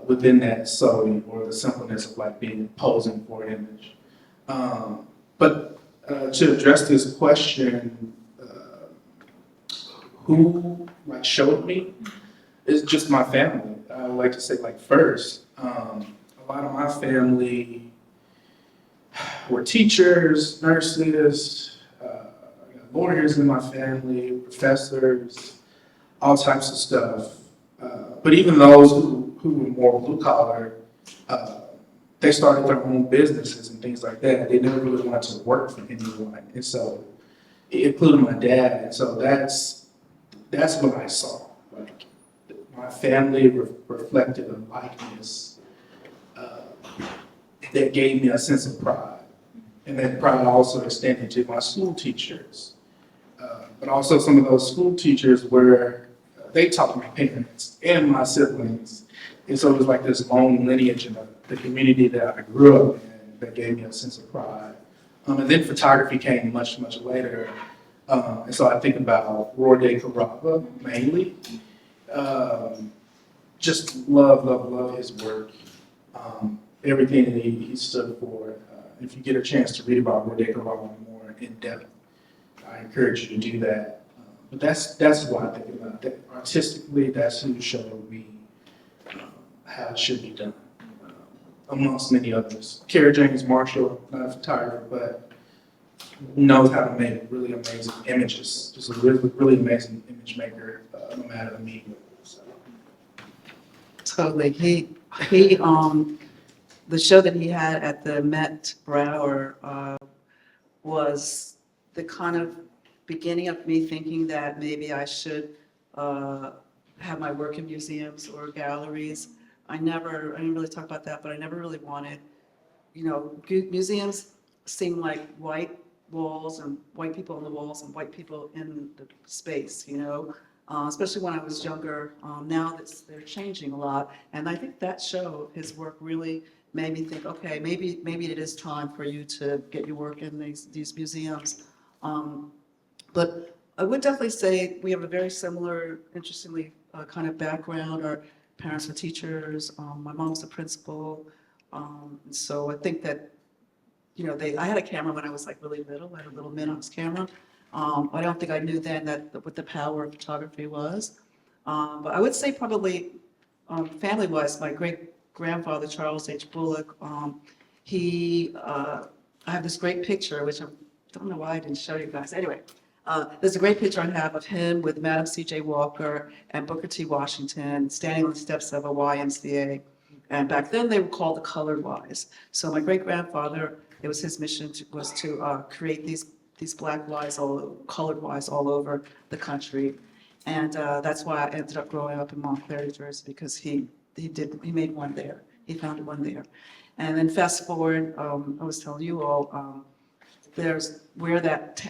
within that subtlety or the simpleness of like being posing for an image. But to address this question, who like showed me is just my family. I would like to say like first, a lot of my family were teachers, nurses, I got lawyers in my family, professors, all types of stuff. But even those who were more blue collar, they started their own businesses and things like that. They never really wanted to work for anyone. And so, including my dad. And so that's what I saw. Like my family reflected a likeness that gave me a sense of pride. And that pride also extended to my school teachers. But also some of those school teachers were, they taught my parents and my siblings. And so it was like this long lineage in the community that I grew up in that gave me a sense of pride. And then photography came much, much later. And so I think about Roy De Carava mainly. Just love his work. Everything that he stood for. If you get a chance to read about Roy De Carava more in depth, I encourage you to do that. But that's what I think about. That artistically, that's who showed me how it should be done, amongst many others. Kara James Marshall, not a photographer, but knows how to make really amazing images. Just a really amazing image maker, no matter the medium. So. Totally. He the show that he had at the Met Broward was the kind of beginning of me thinking that maybe I should have my work in museums or galleries. I didn't really talk about that, but I never really wanted, museums seem like white walls and white people on the walls and white people in the space, especially when I was younger. Now they're changing a lot. And I think that show, his work really made me think, okay, maybe it is time for you to get your work in these museums. But I would definitely say we have a very similar, interestingly, kind of background. Our parents were teachers. My mom's a principal. And so I think that, I had a camera when I was like really little. I had a little Minox camera. I don't think I knew then what the power of photography was. But I would say probably family-wise, my great-grandfather, Charles H. Bullock, I have this great picture, which I don't know why I didn't show you guys. Anyway, there's a great picture I have of him with Madam C.J. Walker and Booker T. Washington standing on the steps of a YMCA. And back then they were called the Colored Ys. So my great-grandfather, it was his mission to create these Black Ys, colored Ys all over the country. And that's why I ended up growing up in Montclair, New Jersey, because he made one there. He found one there. And then fast forward, I was telling you all, there's where that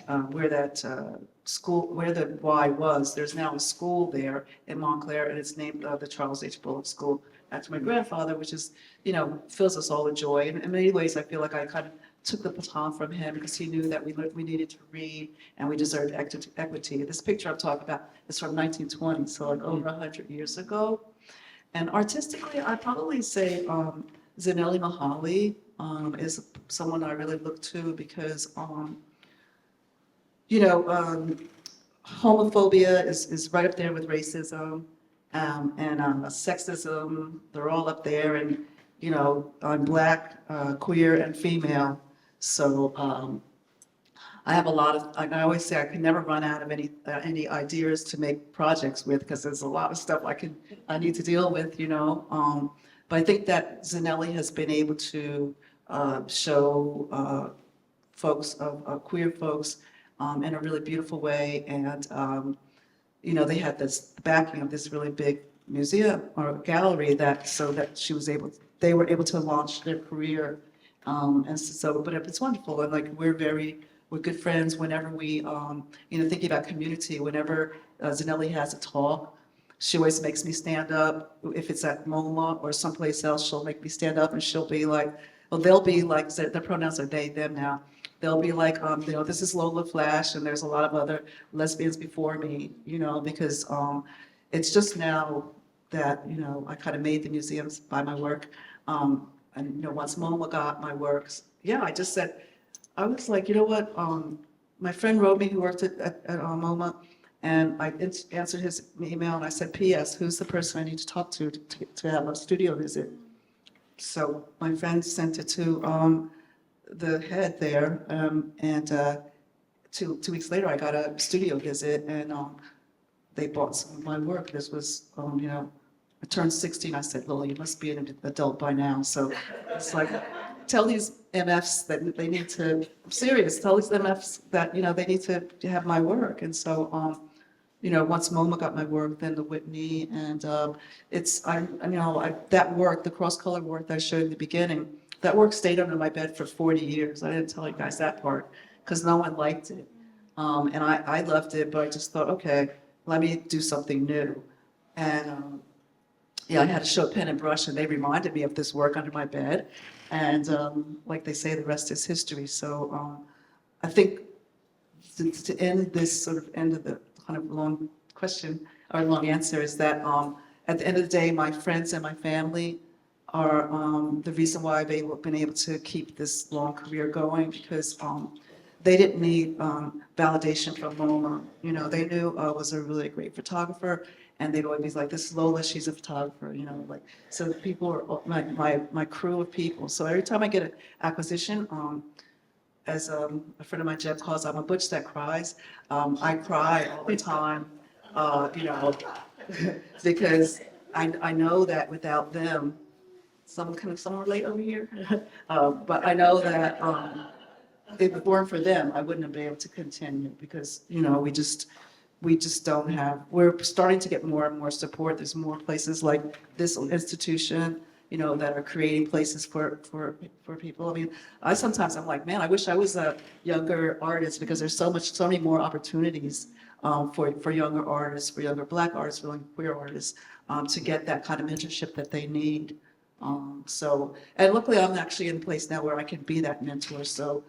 school, where the Y was, there's now a school there in Montclair, and it's named the Charles H. Bullock School after my grandfather, which is, fills us all with joy. And in many ways, I feel like I kind of took the baton from him because he knew that we needed to read and we deserved equity. This picture I'm talking about is from 1920, so like over 100 years ago. And artistically, I'd probably say Zanelli Mahali is someone I really look to because, homophobia is right up there with racism, and sexism, they're all up there, and, I'm Black, queer, and female. So I have a lot of, I always say I can never run out of any ideas to make projects with because there's a lot of stuff I need to deal with, But I think that Zanelli has been able to show folks, queer folks, in a really beautiful way. And, they had this backing of this really big museum or gallery so that they were able to launch their career. And so, but it's wonderful. And like, we're good friends whenever we, thinking about community, whenever Zanelli has a talk, she always makes me stand up. If it's at MoMA or someplace else, she'll make me stand up and she'll be like, they'll be like, their pronouns are they, them now. They'll be like, this is Lola Flash and there's a lot of other lesbians before me, because it's just now that, I kind of made the museums by my work. And, once MoMA got my works, I just said, I was like, you know what? My friend wrote me who worked at MoMA, and I answered his email and I said, P.S., who's the person I need to talk to have a studio visit? So my friend sent it to the head there, and 2 weeks later I got a studio visit, and they bought some of my work. This was, I turned 16. I said, Lola, you must be an adult by now. So it's like, tell these MFs that they need to, I'm serious, tell these MFs that, they need to have my work. And so, once MoMA got my work, then the Whitney, and that work, the cross-color work that I showed in the beginning, that work stayed under my bed for 40 years. I didn't tell you guys that part because no one liked it. And I loved it, but I just thought, okay, let me do something new. And I had to show a pen and brush, and they reminded me of this work under my bed. And like they say, the rest is history. So I think to end this sort of end of the kind of long question or long answer is that at the end of the day, my friends and my family are the reason why I've been able to keep this long career going, because they didn't need validation from MoMA. They knew I was a really great photographer, and they'd always be like, this is Lola, she's a photographer, so the people are my crew of people. So every time I get an acquisition, as a friend of mine, Jeff, calls, I'm a butch that cries. I cry all the time, because I know that without them, someone relate over here? But I know that if it weren't for them, I wouldn't have been able to continue because, we just don't have, we're starting to get more and more support. There's more places like this institution, that are creating places for people. I mean, I'm like, man, I wish I was a younger artist because there's so many more opportunities for younger artists, for younger Black artists, for younger queer artists, to get that kind of mentorship that they need. And luckily I'm actually in a place now where I can be that mentor. So,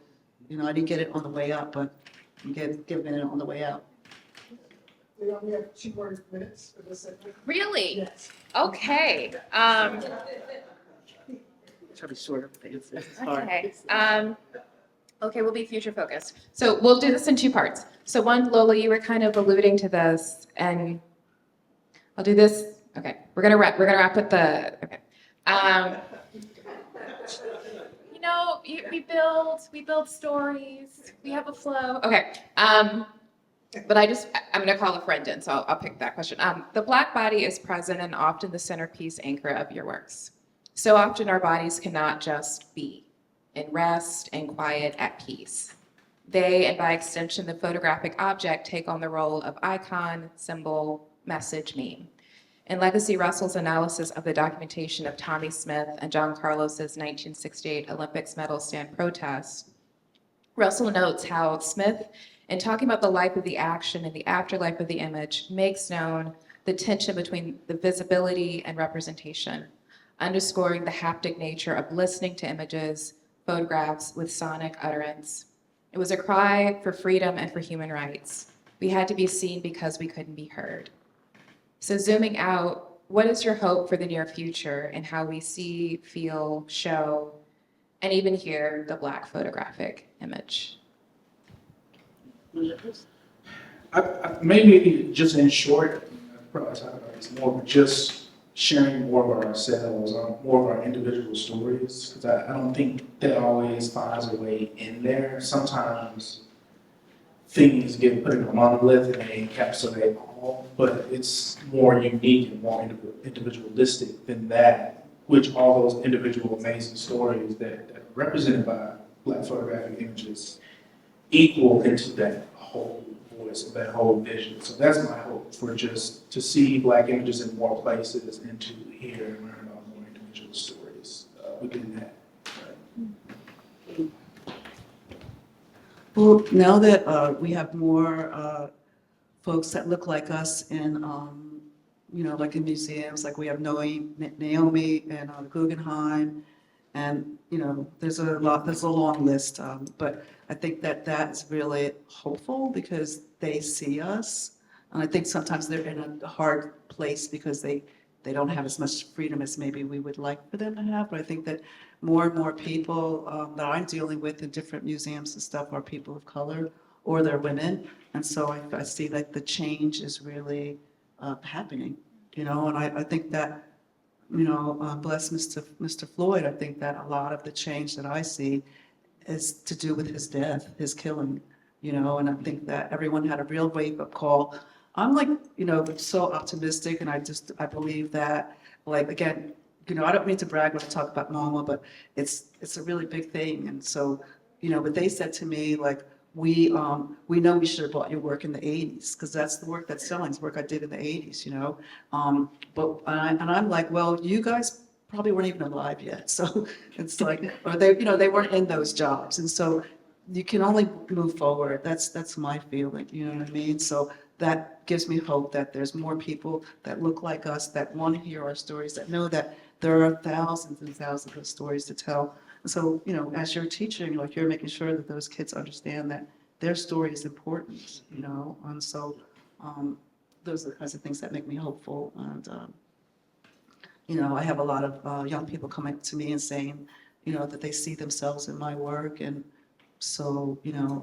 I didn't get it on the way up, but I'm giving it on the way out. We only have 2 more minutes for this segment. Really? Yes. Okay. Try to be shorter with the answer. It's hard. Okay. Okay, we'll be future focused. So we'll do this in 2 parts. So one, Lola, you were kind of alluding to this, and I'll do this. Okay, we're gonna wrap with the. Okay. We build stories. We have a flow. Okay. But I'm gonna call a friend in, so I'll pick that question. The Black body is present and often the centerpiece anchor of your works. So often our bodies cannot just be in rest and quiet at peace. They, and by extension, the photographic object, take on the role of icon, symbol, message, meme. In Legacy Russell's analysis of the documentation of Tommie Smith and John Carlos's 1968 Olympics medal stand protest, Russell notes how Smith, in talking about the life of the action and the afterlife of the image, makes known the tension between the visibility and representation, underscoring the haptic nature of listening to images, photographs with sonic utterance. It was a cry for freedom and for human rights. We had to be seen because we couldn't be heard. So zooming out, what is your hope for the near future and how we see, feel, show, and even hear the Black photographic image? Maybe just in short, I'll probably talk about this more, but just sharing more of ourselves, more of our individual stories, because I don't think that always finds a way in there. Sometimes things get put in a monolith and they encapsulate all, but it's more unique and more individualistic than that, which all those individual amazing stories that are represented by Black photographic images equal into that whole voice, that whole vision. So that's my hope, for just to see Black images in more places and to hear and learn about more individual stories within that. Well, now that we have more folks that look like us in, like in museums, like we have Naomi and Guggenheim, and there's a long list, but I think that that's really hopeful because they see us, and I think sometimes they're in a hard place because they don't have as much freedom as maybe we would like for them to have. But I think that more and more people that I'm dealing with in different museums and stuff are people of color or they're women, and so I see that the change is really happening, and I think that. Bless Mr. Floyd, I think that a lot of the change that I see is to do with his death, his killing, and I think that everyone had a real wake-up call. I'm like, so optimistic, and I believe that, like, again, I don't mean to brag when I talk about MoMA, but it's a really big thing, and so, but they said to me, like, we know we should have bought your work in the 80s, because that's the work that's selling, it's work I did in the 80s, but I'm like, well, you guys probably weren't even alive yet, so it's like, or they weren't in those jobs, and so you can only move forward. That's my feeling, you know what I mean? So that gives me hope that there's more people that look like us, that want to hear our stories, that know that there are thousands and thousands of stories to tell. So, as you're teaching, like, you're making sure that those kids understand that their story is important, and so those are the kinds of things that make me hopeful. And, I have a lot of young people coming to me and saying, that they see themselves in my work. And so,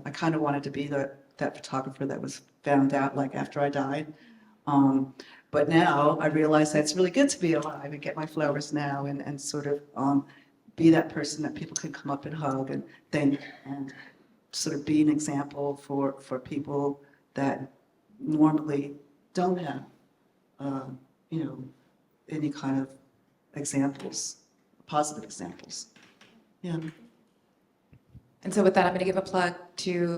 I kind of wanted to be that photographer that was found out, like, after I died. But now I realize that it's really good to be alive and get my flowers now and sort of be that person that people can come up and hug and thank, and sort of be an example for people that normally don't have, any kind of examples, positive examples. Yeah. And so with that, I'm going to give a plug to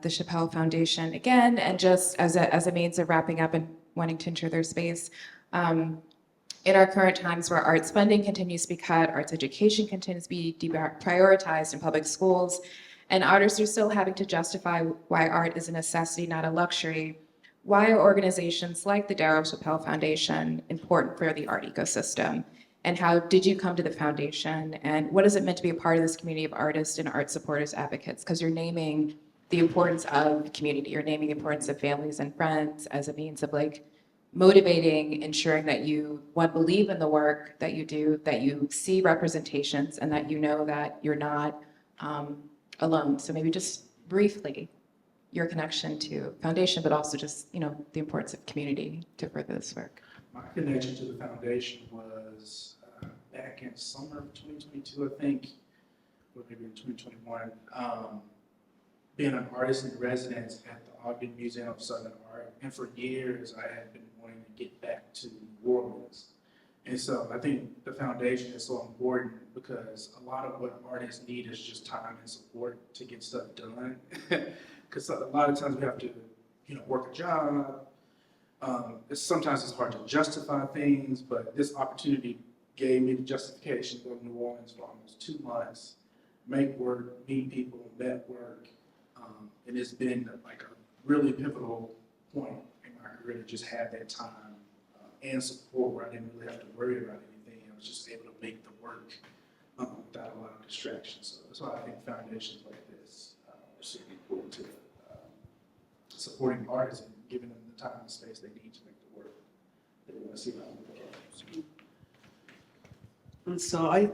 the Chappell Foundation again, and just as a means of wrapping up and wanting to ensure their space. In our current times where arts funding continues to be cut, arts education continues to be prioritized in public schools, and artists are still having to justify why art is a necessity, not a luxury, why are organizations like the Darryl Chappell Foundation important for the art ecosystem? And how did you come to the foundation? And what is it meant to be a part of this community of artists and art supporters advocates? Because you're naming the importance of community, you're naming the importance of families and friends as a means of, like, motivating, ensuring that you, one, believe in the work that you do, that you see representations, and that you know that you're not alone. So maybe just briefly, your connection to foundation, but also just, the importance of community to further this work. My connection to the foundation was back in summer of 2022, I think, or maybe in 2021, being an artist in residence at the Ogden Museum of Southern Art. And for years, I had been wanting to get back to New Orleans. And so I think the foundation is so important because a lot of what artists need is just time and support to get stuff done. Because a lot of times we have to, work a job. Sometimes it's hard to justify things, but this opportunity gave me the justification to go to New Orleans for almost 2 months, make work, meet people, network. And it's been like a really pivotal point in my career to just have that time and support where I didn't really have to worry about anything. I was just able to make the work without a lot of distractions. So that's why I think foundations like this are super important to supporting artists and giving them the time and space they need to make the work they want to see around the world. And so I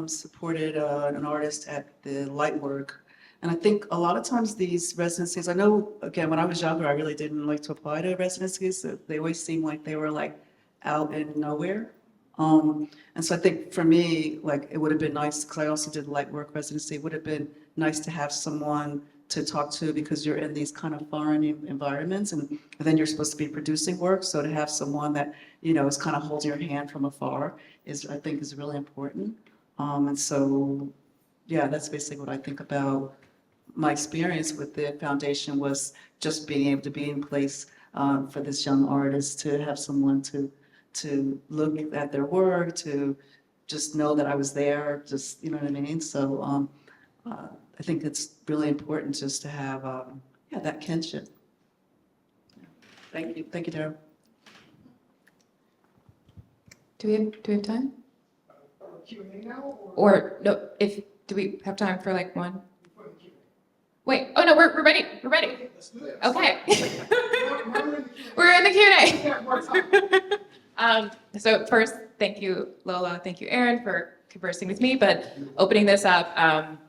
supported an artist at the Lightwork. And I think a lot of times these residencies, I know, again, when I was younger, I really didn't like to apply to residencies. So they always seemed like they were like out in nowhere. And so I think for me, like it would have been nice, because I also did the Lightwork residency, it would have been nice to have someone to talk to because you're in these kind of foreign environments and then you're supposed to be producing work. So to have someone that, is kind of holding your hand from afar I think is really important. And so, yeah, that's basically what I think about my experience with the foundation was just being able to be in place for this young artist, to have someone to look at their work, to just know that I was there, just, you know what I mean? So I think it's really important just to have, that kinship. Thank you, Darryl. Do we have time? Q&A now, Or no, do we have time for like one? for the Q&A? Wait, oh no, we're ready, we're ready. Okay, let's do it. Okay. We're in the Q&A. We're in the Q&A. We have more time. So first, thank you, Lola, thank you, Aaron, for conversing with me, but opening this up,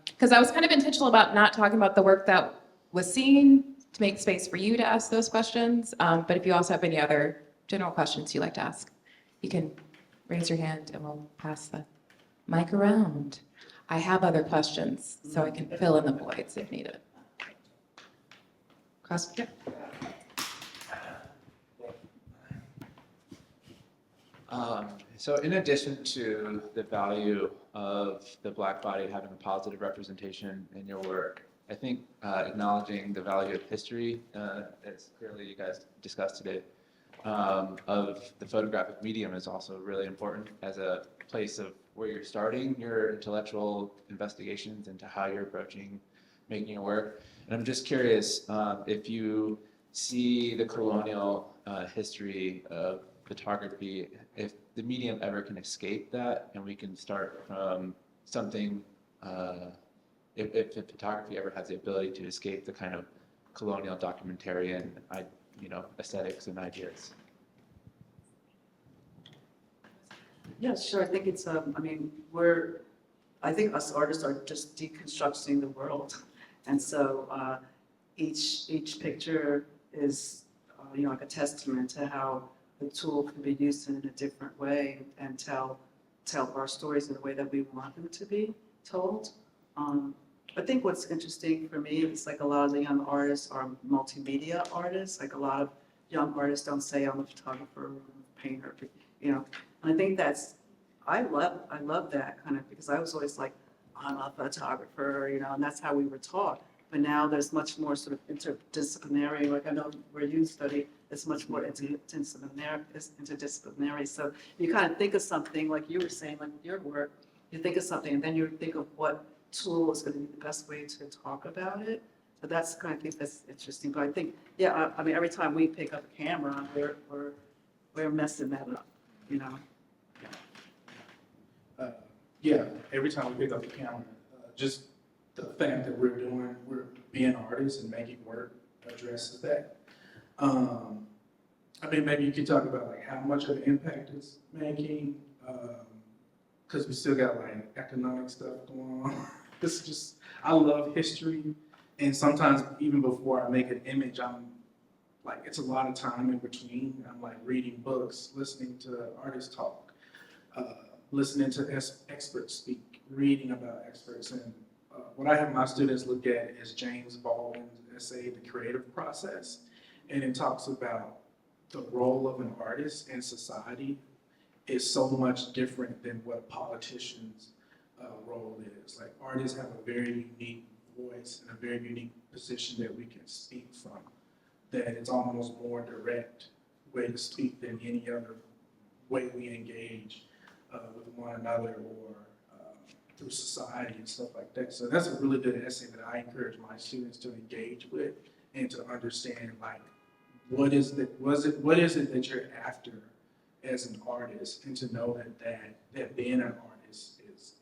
because I was kind of intentional about not talking about the work that was seen to make space for you to ask those questions. But if you also have any other general questions you'd like to ask, you can raise your hand and we'll pass the mic around. I have other questions, so I can fill in the voids if needed. Question? So in addition to the value of the Black body having a positive representation in your work, I think acknowledging the value of history, as clearly you guys discussed today, of the photographic medium is also really important as a place of where you're starting your intellectual investigations into how you're approaching making your work. And I'm just curious if you see the colonial history of photography, if the medium ever can escape that and we can start from something, if photography ever has the ability to escape the kind of colonial documentarian aesthetics and ideas. Yeah, sure. I think it's, I think us artists are just deconstructing the world. And so each picture is, like a testament to how the tool can be used in a different way and tell our stories in the way that we want them to be told. I think what's interesting for me is like a lot of the young artists are multimedia artists. Like a lot of young artists don't say I'm a photographer, or a painter, And I think I love that kind of, because I was always like, I'm a photographer, and that's how we were taught. But now there's much more sort of interdisciplinary, like I know where you study, it's much more interdisciplinary. So you kind of think of something, like you were saying, like your work, you think of something and then you think of what tool is going to be the best way to talk about it. So that's kind of, I think that's interesting. But I think, every time we pick up a camera, we're messing that up, Yeah, every time we pick up the camera, just the fact that we're being artists and making work addresses that. Maybe you could talk about like how much of an impact it's making, because we still got like economic stuff going on. It's just, I love history, and sometimes even before I make an image, I'm like, it's a lot of time in between. I'm like reading books, listening to artists talk, listening to experts speak, reading about experts. And what I have my students look at is James Baldwin's essay, The Creative Process. And it talks about the role of an artist in society is so much different than what a politician's role is. Like artists have a very unique voice and a very unique position that we can speak from, that it's almost more direct way to speak than any other way we engage with one another or through society and stuff like that. So that's a really good essay that I encourage my students to engage with and to understand, like, what is it that you're after as an artist, and to know that being an artist is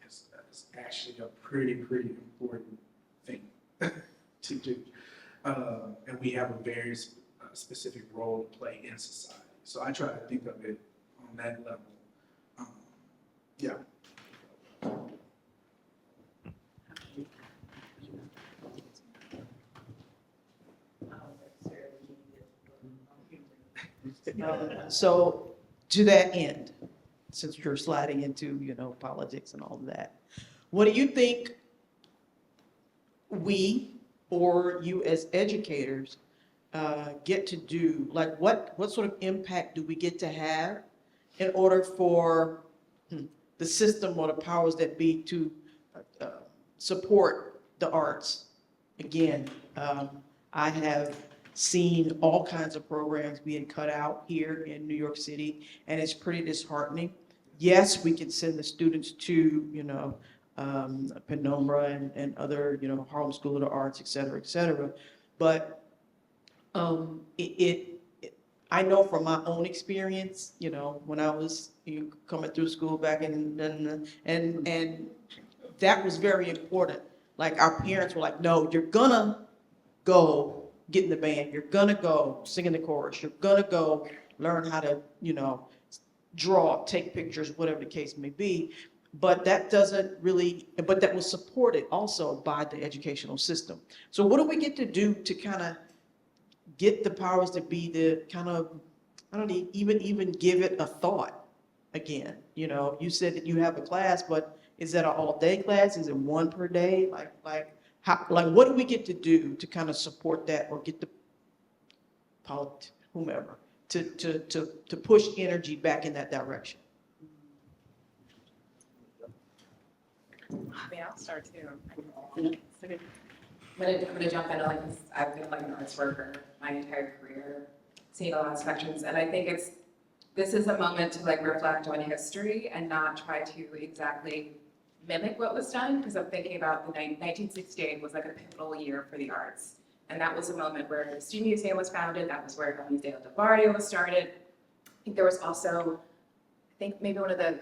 actually a pretty important thing to do. And we have a very specific role to play in society. So I try to think of it on that level. Yeah. So to that end, since you're sliding into, politics and all of that, what do you think we or you as educators get to do? Like what sort of impact do we get to have in order for the system or the powers that be to support the arts? Again, I have seen all kinds of programs being cut out here in New York City, and it's pretty disheartening. Yes, we can send the students to, Penumbra and other, Harlem School of the Arts, et cetera, but I know from my own experience, when I was coming through school back in, and that was very important. Like our parents were like, no, you're gonna go get in the band, you're gonna go sing in the chorus, you're gonna go learn how to, draw, take pictures, whatever the case may be. But that doesn't really, but that was supported also by the educational system. So what do we get to do to kind of get the powers that be to kind of, I don't know, even give it a thought again? You said that you have a class, but is that an all-day class? Is it one per day? Like what do we get to do to kind of support that, or get the whomever to push energy back in that direction? I mean, I'll start too. I'm gonna jump into like this. I've been like an arts worker my entire career, seeing a lot of spectrums, and I think this is a moment to like reflect on history and not try to exactly mimic what was done, because I'm thinking about the 1968 was like a pivotal year for the arts, and that was a moment where the Student Museum was founded. That was where the Museo del Barrio was started. I think there was also, maybe one of the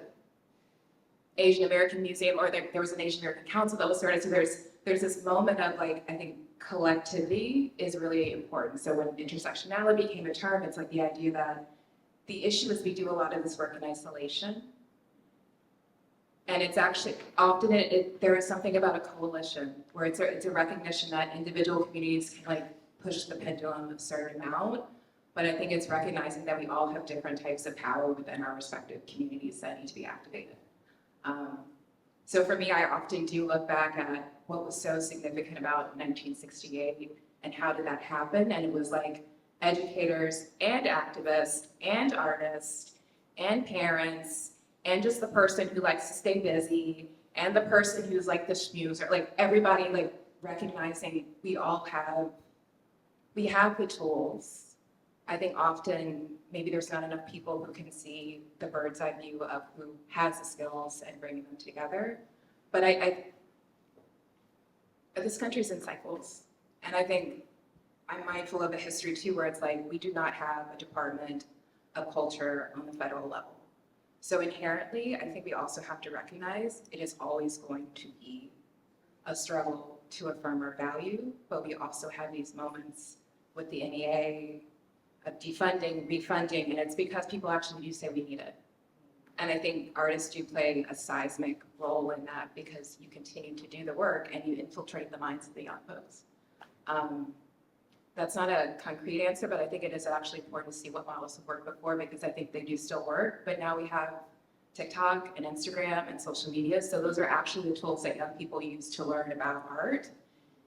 Asian American Museum, or there was an Asian American Council that was started. So there's this moment of like, I think collectivity is really important. So when intersectionality became a term, it's like the idea that the issue is we do a lot of this work in isolation. And it's actually, often there is something about a coalition where it's a recognition that individual communities can like push the pendulum a certain amount. But I think it's recognizing that we all have different types of power within our respective communities that need to be activated. So for me, I often do look back at what was so significant about 1968 and how did that happen? And it was like educators and activists and artists and parents and just the person who likes to stay busy and the person who's like the schmoozer, like everybody like recognizing we have the tools. I think often maybe there's not enough people who can see the bird's eye view of who has the skills and bringing them together. But this country's in cycles. And I think I'm mindful of the history too, where it's like, we do not have a Department of Culture on the federal level. So inherently, I think we also have to recognize it is always going to be a struggle to affirm our value, but we also have these moments with the NEA, of defunding, refunding, and it's because people actually do say we need it. And I think artists do play a seismic role in that, because you continue to do the work and you infiltrate the minds of the young folks. That's not a concrete answer, but I think it is actually important to see what models have worked before, because I think they do still work, but now we have TikTok and Instagram and social media, so those are actually the tools that young people use to learn about art.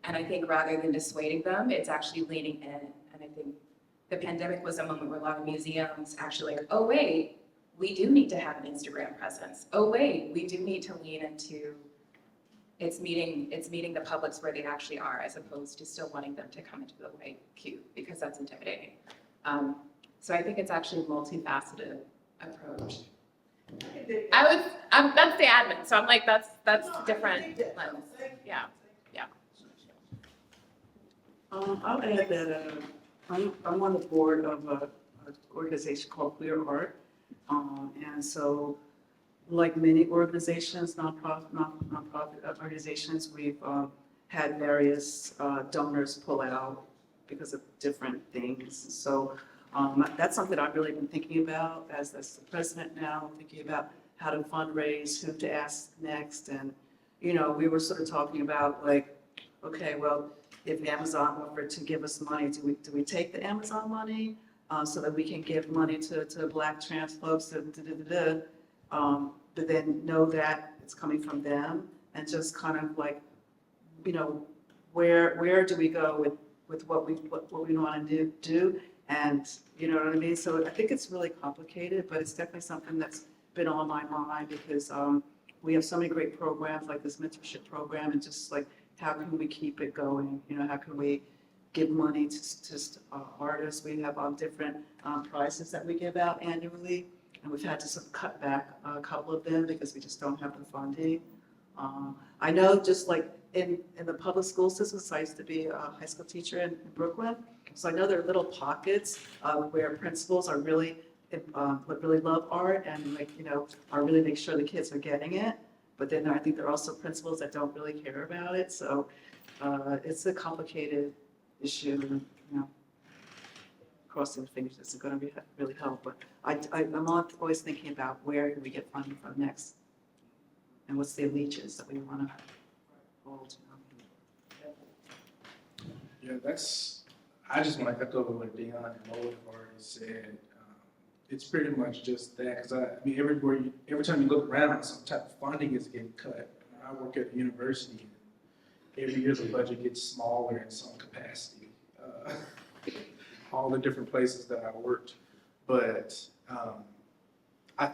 And I think rather than dissuading them, it's actually leaning in. And I think the pandemic was a moment where a lot of museums actually like, oh wait, we do need to have an Instagram presence. Oh wait, we do need to lean into it's meeting the publics where they actually are, as opposed to still wanting them to come into the white cube, because that's intimidating. So I think it's actually a multifaceted approach. That's the admin, so I'm like, that's different lens. Yeah. I'll add that I'm on the board of an organization called Clear Art. And so, like many organizations, nonprofit organizations, we've had various donors pull out because of different things. So that's something I've really been thinking about as the president now, thinking about how to fundraise, who to ask next. And, you know, we were sort of talking about like, okay, well, if Amazon offered to give us money, do we take the Amazon money so that we can give money to Black trans folks, but then know that it's coming from them, and just kind of like, you know, where do we go with what we want to do, and you know what I mean? So I think it's really complicated, but it's definitely something that's been on my mind, because we have so many great programs like this mentorship program, and just like, how can we keep it going? You know, how can we give money to artists? We have different prizes that we give out annually, and we've had to sort of cut back a couple of them because we just don't have the funding. I know, just like in the public school system, I used to be a high school teacher in Brooklyn, so I know there are little pockets where principals are really love art, and like, you know, are really make sure the kids are getting it. But then I think there are also principals that don't really care about it. So it's a complicated issue, and, you know, crossing the fingers isn't going to really help. But I'm always thinking about where can we get funding from next, and what's the allegiance that we want to hold. Yeah, I just want to echo what Daonne and Lola have already said. It's pretty much just that, because I mean, every time you look around, some type of funding is getting cut. I work at a university, and every year the budget gets smaller in some capacity. All the different places that I worked, but I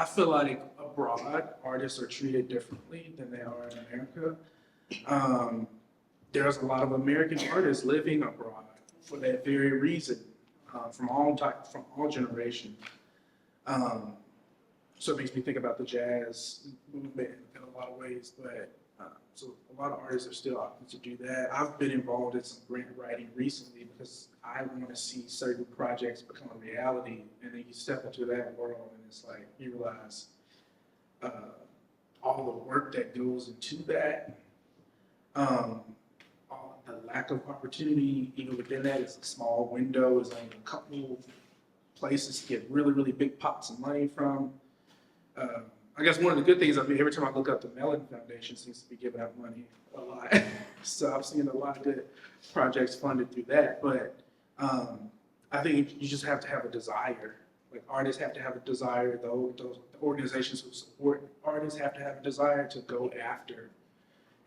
feel like abroad artists are treated differently than they are in America. There's a lot of American artists living abroad for that very reason. From all generations. So it makes me think about the jazz movement in a lot of ways, but so a lot of artists are still opting to do that. I've been involved in some grant writing recently because I want to see certain projects become a reality, and then you step into that world and it's like, you realize all the work that goes into that. The lack of opportunity, even within that, is a small window, is only a couple places to get really, really big pots of money from. I guess one of the good things, I mean, every time I look up, the Mellon Foundation seems to be giving out money a lot. So I've seen a lot of good projects funded through that. But I think you just have to have a desire. Like, artists have to have a desire. Those organizations who support artists have to have a desire to go after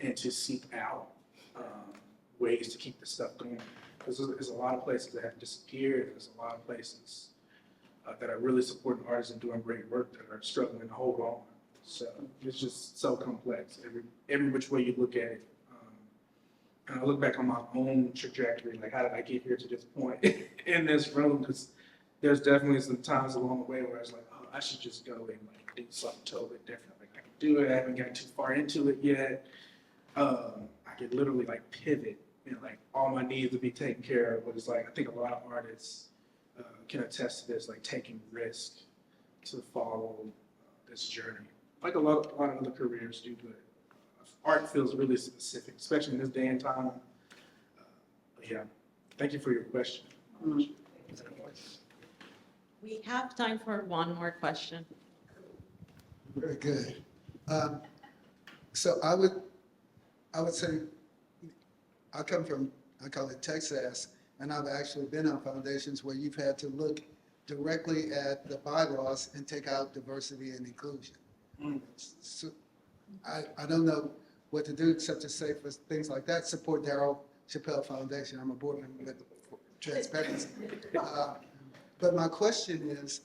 and to seek out ways to keep this stuff going. Because there's a lot of places that have disappeared. There's a lot of places that are really supporting artists and doing great work that are struggling to hold on. So it's just so complex, every which way you look at it. And I look back on my own trajectory, like, how did I get here to this point in this room? Because there's definitely some times along the way where I was like, oh, I should just go and like do something totally different. Like, I can do it. I haven't gotten too far into it yet. I could literally like pivot, and like all my needs would be taken care of. But it's like, I think a lot of artists can attest to this, like taking risk to follow this journey. Like a lot of other careers do, but art feels really specific, especially in this day and time. Yeah, thank you for your question. We have time for one more question. Very good. So I would say, I come from, I call it Texas, and I've actually been on foundations where you've had to look directly at the bylaws and take out diversity and inclusion. So I don't know what to do except to say, for things like that, support Darryl Chappell Foundation. I'm a board member with Transparency. But my question is,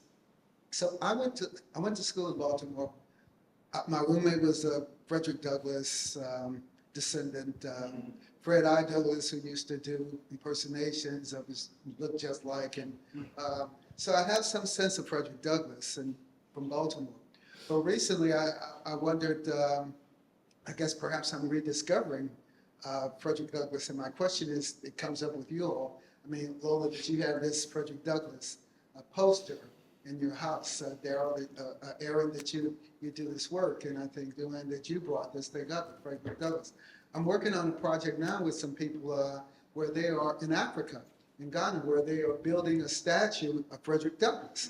So I went to school in Baltimore. My roommate was Frederick Douglass descendant. Fred I. Douglass, who used to do impersonations of his look just like him. So I have some sense of Frederick Douglass and from Baltimore. But recently I wondered, I guess perhaps I'm rediscovering Frederick Douglass. And my question is, it comes up with you all. I mean, Lola, did you have this Frederick Douglass poster in your house? Darryl, Aaron, that you do this work. And I think, Joanne, that you brought this thing up, Frederick Douglass. I'm working on a project now with some people where they are in Africa, in Ghana, where they are building a statue of Frederick Douglass.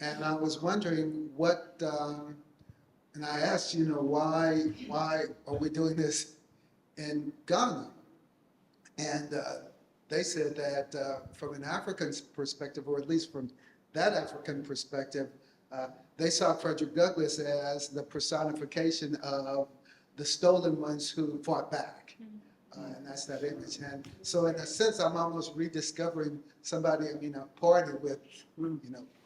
And I was wondering what, and I asked, why are we doing this in Ghana? And they said that from an African perspective, or at least from that African perspective, they saw Frederick Douglass as the personification of the stolen ones who fought back. And that's that image. And so in a sense, I'm almost rediscovering somebody, I partied with,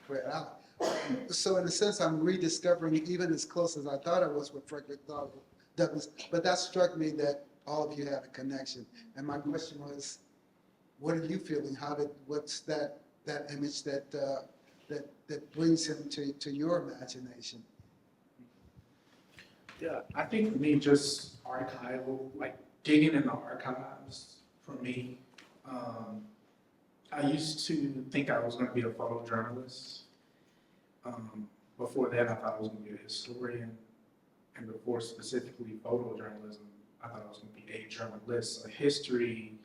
Fred Allen. So in a sense, I'm rediscovering even as close as I thought I was with Frederick Douglass. But that struck me that all of you had a connection. And my question was, what are you feeling? What's that image that brings him to your imagination? Yeah, I think for me, just archival, like digging in the archives for me. I used to think I was going to be a photojournalist. Before that, I thought I was going to be a historian. And before specifically photojournalism, I thought I was going to be a journalist. A history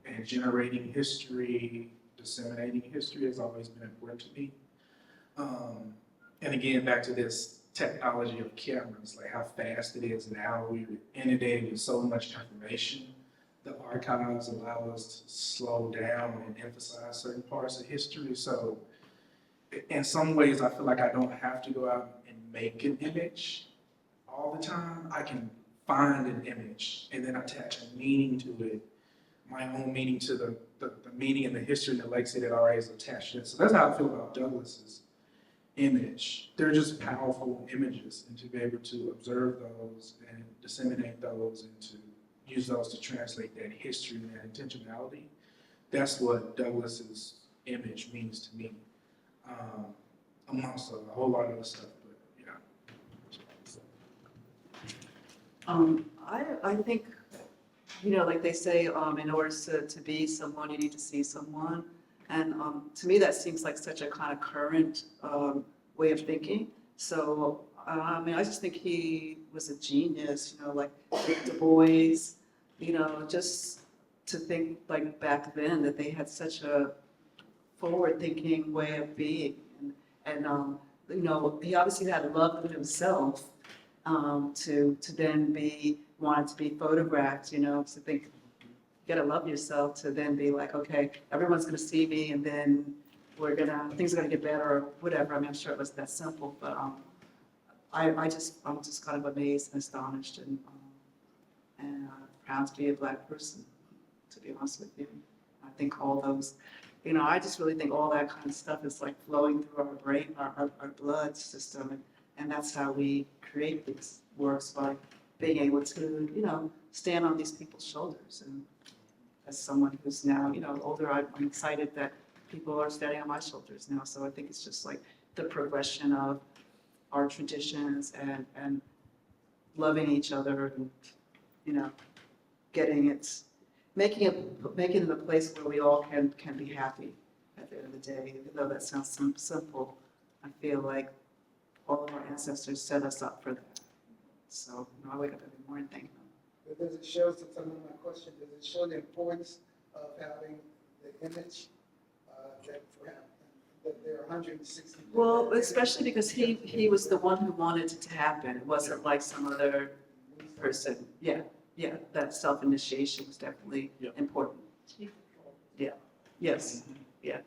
and generating history, disseminating history has always been important to me. And again, back to this technology of cameras, like how fast it is now. We're inundated with so much information. The archives allow us to slow down and emphasize certain parts of history. So in some ways, I feel like I don't have to go out and make an image all the time. I can find an image and then attach a meaning to it, my own meaning to the meaning and the history and the legacy that already is attached to it. So that's how I feel about Douglass's image. They're just powerful images, and to be able to observe those and disseminate those and to use those to translate that history and that intentionality, that's what Douglass's image means to me. Amongst a whole lot of other stuff, but I think, like they say, in order to be someone, you need to see someone. And to me, that seems like such a kind of current way of thinking. So, I just think he was a genius, like Du Bois, just to think like back then that they had such a forward-thinking way of being. And he obviously had love of himself to then wanted to be photographed, to think, you gotta love yourself to then be like, okay, everyone's gonna see me and then things are gonna get better or whatever. I'm sure it wasn't that simple, but I'm just kind of amazed and astonished and proud to be a Black person, to be honest with you. I think all those, I just really think all that kind of stuff is like flowing through our brain, our blood system, and that's how we create these works, by being able to, stand on these people's shoulders. And as someone who's now, older, I'm excited that people are standing on my shoulders now. So I think it's just like the progression of our traditions and loving each other and, making it a place where we all can be happy at the end of the day. Even though that sounds simple, I feel like all of our ancestors set us up for that. So I wake up every morning thinking, Does it show, to some of my question, does it show the importance of having the image that there are 160? well, especially because he was the one who wanted it to happen. It wasn't like some other person. Yeah, that self-initiation was definitely important. Yeah, yes, yeah.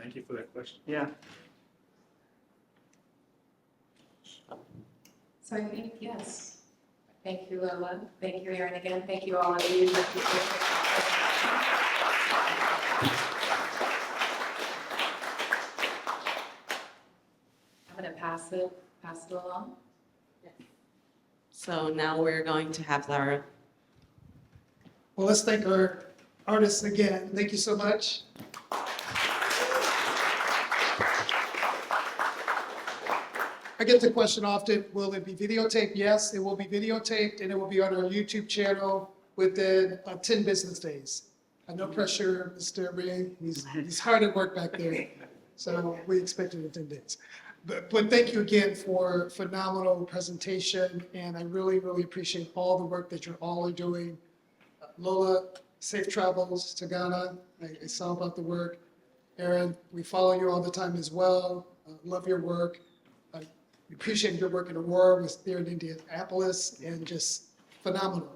thank you for that question. Yeah. So I think, yes. Thank you, Lola. Thank you, Erin, again. Thank you all of you. it along. So now we're going to have our Well, let's thank our artists again. Thank you so much. I get the question often, will it be videotaped? Yes, it will be videotaped, and it will be on our YouTube channel within 10 business days. No pressure, Mr. Ring. He's hard at work back there. So we expect it in 10 days. But thank you again for phenomenal presentation, and I really, really appreciate all the work that you all are doing. Lola, safe travels to Ghana. I saw about the work. Aaron, we follow you all the time as well. Love your work. We appreciate your work in Aurora, was there in Indianapolis, and just phenomenal.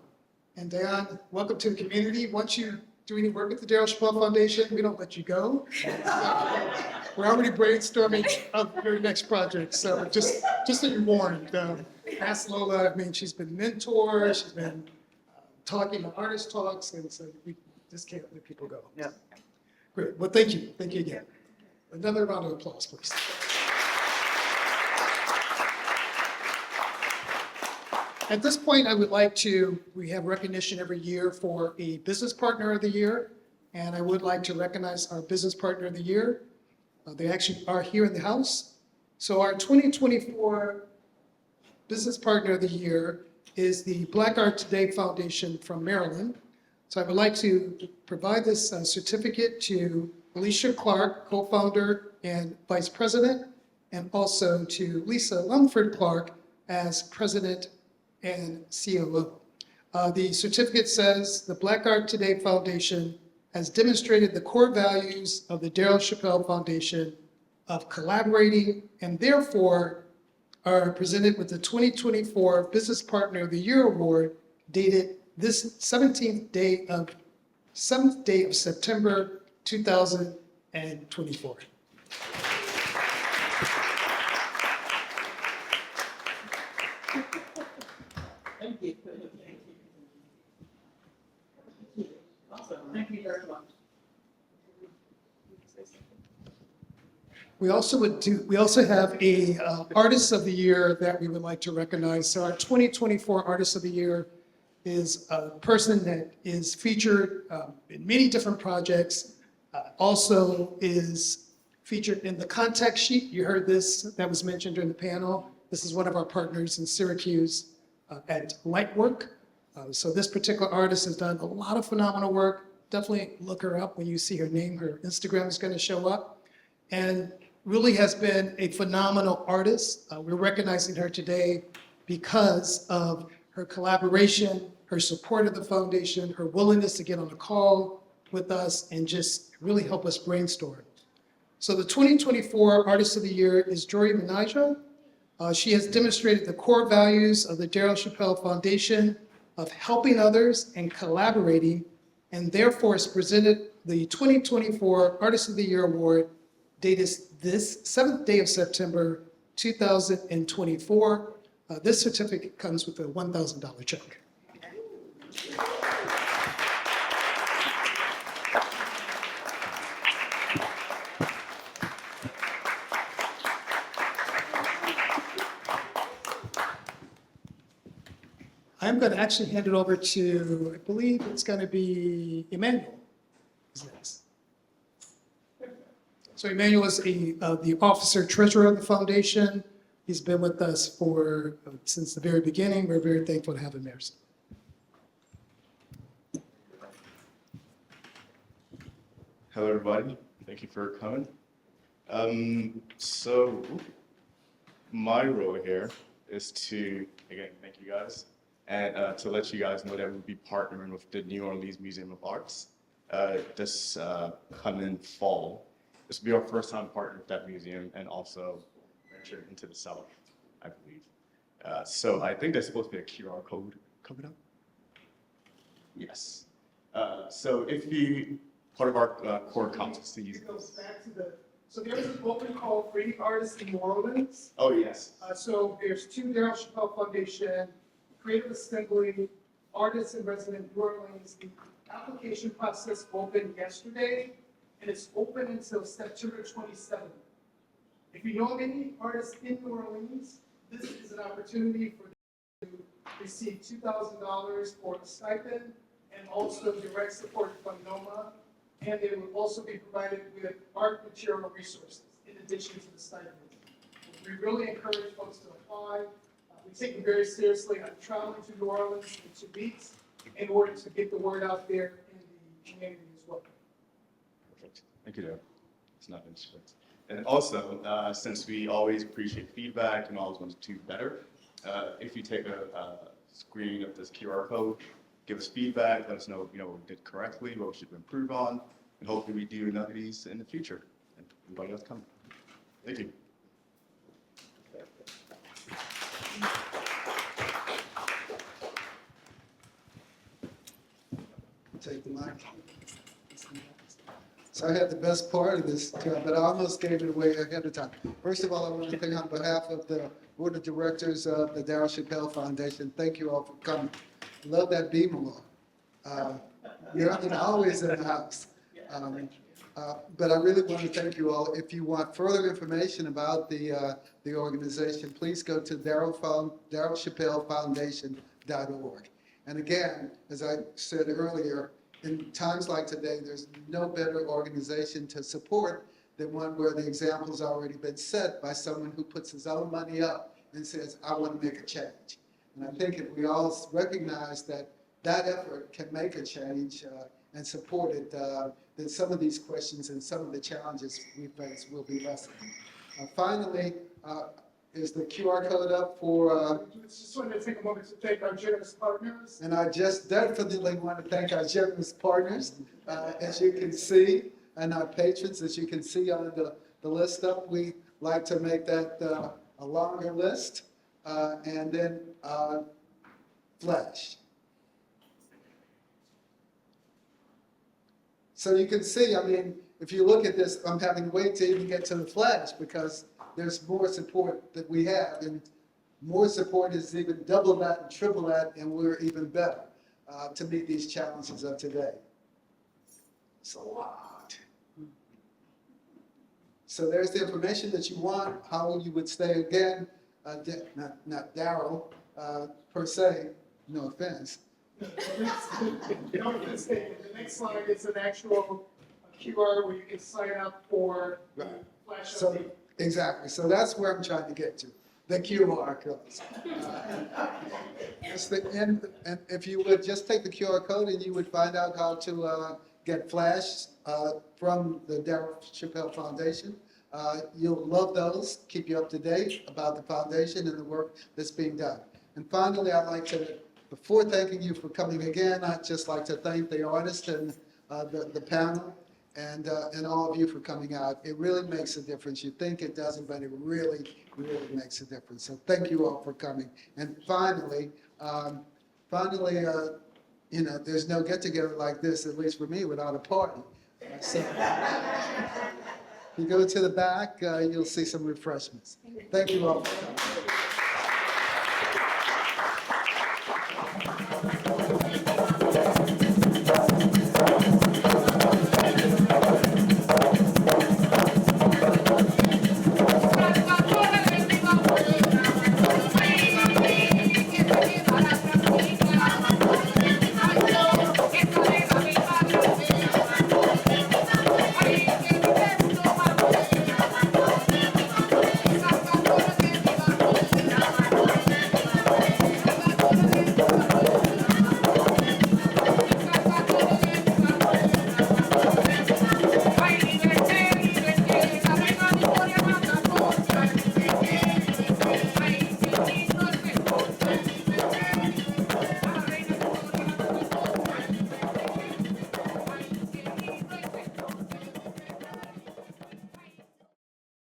And Daonne, welcome to the community. Once you do any work with the Darryl Chappell Foundation, we don't let you go. We're already brainstorming of your next project, so just so you're warned. Ask Lola, I mean, she's been mentored, she's been talking to artist talks, and so we just can't let people go. Yeah. Great, well, thank you again. Another round of applause, please. At this point, I would like to, we have recognition every year for a Business Partner of the Year, and I would like to recognize our Business Partner of the Year. They actually are here in the house. So our 2024 Business Partner of the Year is the Black Art Today Foundation from Maryland. So I would like to provide this certificate to Alicia Clark, co-founder and vice president, and also to Lisa Lumford Clark as president and COO. The certificate says the Black Art Today Foundation has demonstrated the core values of the Darryl Chappell Foundation of collaborating, and therefore are presented with the 2024 Business Partner of the Year Award dated this 7th day of September 2024. Thank you. Awesome. Thank you very much. We also have a Artist of the Year that we would like to recognize. So our 2024 Artist of the Year is a person that is featured in many different projects, also is featured in the contact sheet. You heard this, that was mentioned during the panel. This is one of our partners in Syracuse at Lightwork. So this particular artist has done a lot of phenomenal work. Definitely look her up when you see her name. Her Instagram is going to show up. And really has been a phenomenal artist. We're recognizing her today because of her collaboration, her support of the foundation, her willingness to get on a call with us and just really help us brainstorm. So the 2024 Artist of the Year is Jory Menija. She has demonstrated the core values of the Darryl Chappell Foundation of helping others and collaborating, and therefore has presented the 2024 Artist of the Year Award dated this 7th day of September 2024. This certificate comes with a $1,000 check. I'm going to actually hand it over to, I believe it's going to be Emmanuel is next. So Emmanuel is the officer treasurer of the foundation. He's been with us since the very beginning. We're very thankful to have him there. Hello, everybody. Thank you for coming. So my role here is to, again, thank you guys, and to let you guys know that we'll be partnering with the New Orleans Museum of Arts this coming fall. This will be our first time partnering with that museum and also venture into the South, I believe. So I think there's supposed to be a QR code coming up. Yes. So if you, part of our core competencies. It goes back to so there's an open call for any artists in New Orleans. Oh, yes. So there's 2 Darryl Chappell Foundation, Creative Assembly, Artists in Resident New Orleans. The application process opened yesterday, and it's open until September 27th. If you know of any artists in New Orleans, this is an opportunity for them to receive $2,000 for a stipend and also direct support from NOMA. And they will also be provided with art material resources in addition to the stipend. We really encourage folks to apply. We take it very seriously. I'm traveling to New Orleans in 2 weeks in order to get the word out there in the community as well. Perfect. Thank you, Darryl. It's not been strict. And also, since we always appreciate feedback and always want to do better, if you take a screen of this QR code, give us feedback, let us know, what we did correctly, what we should improve on, and hopefully we do none of these in the future. And everybody else come. Thank you. Take the mic. So I had the best part of this job, but I almost gave it away ahead of time. First of all, I want to thank on behalf of the Board of Directors of the Darryl Chappell Foundation. Thank you all for coming. Love that beamer on. You're always in the house. But I really want to thank you all. If you want further information about the organization, please go to darrylchappellfoundation.org. And again, as I said earlier, in times like today, there's no better organization to support than one where the example's already been set by someone who puts his own money up and says, I want to make a change. And I think if we all recognize that that effort can make a change and support it, then some of these questions and some of the challenges we face will be lessened. Finally, is the QR code up for... Just wanted to take a moment to thank our generous partners. And I just definitely want to thank our generous partners, as you can see, and our patrons, as you can see on the list up. We like to make that a longer list, and then flash. So you can see, I mean, if you look at this, I'm having to wait to even get to the flash because there's more support that we have, and more support is even double that and triple that, and we're even better to meet these challenges of today. It's a lot. So there's the information that you want, how you would stay again, not Darryl per se, no offense. The next slide is an actual QR where you can sign up for the flash So, update. exactly. So that's where I'm trying to get to, the QR codes. And if you would just take the QR code and you would find out how to get flash from the Darryl Chappell Foundation. You'll love those, keep you up to date about the foundation and the work that's being done. And finally, I'd like to, before thanking you for coming again, I'd just like to thank the artists and the panel and all of you for coming out. It really makes a difference. You think it doesn't, but it really, really makes a difference. So thank you all for coming. And finally, there's no get-together like this, at least for me, without a party. So if you go to the back, you'll see some refreshments. Thank you all for coming.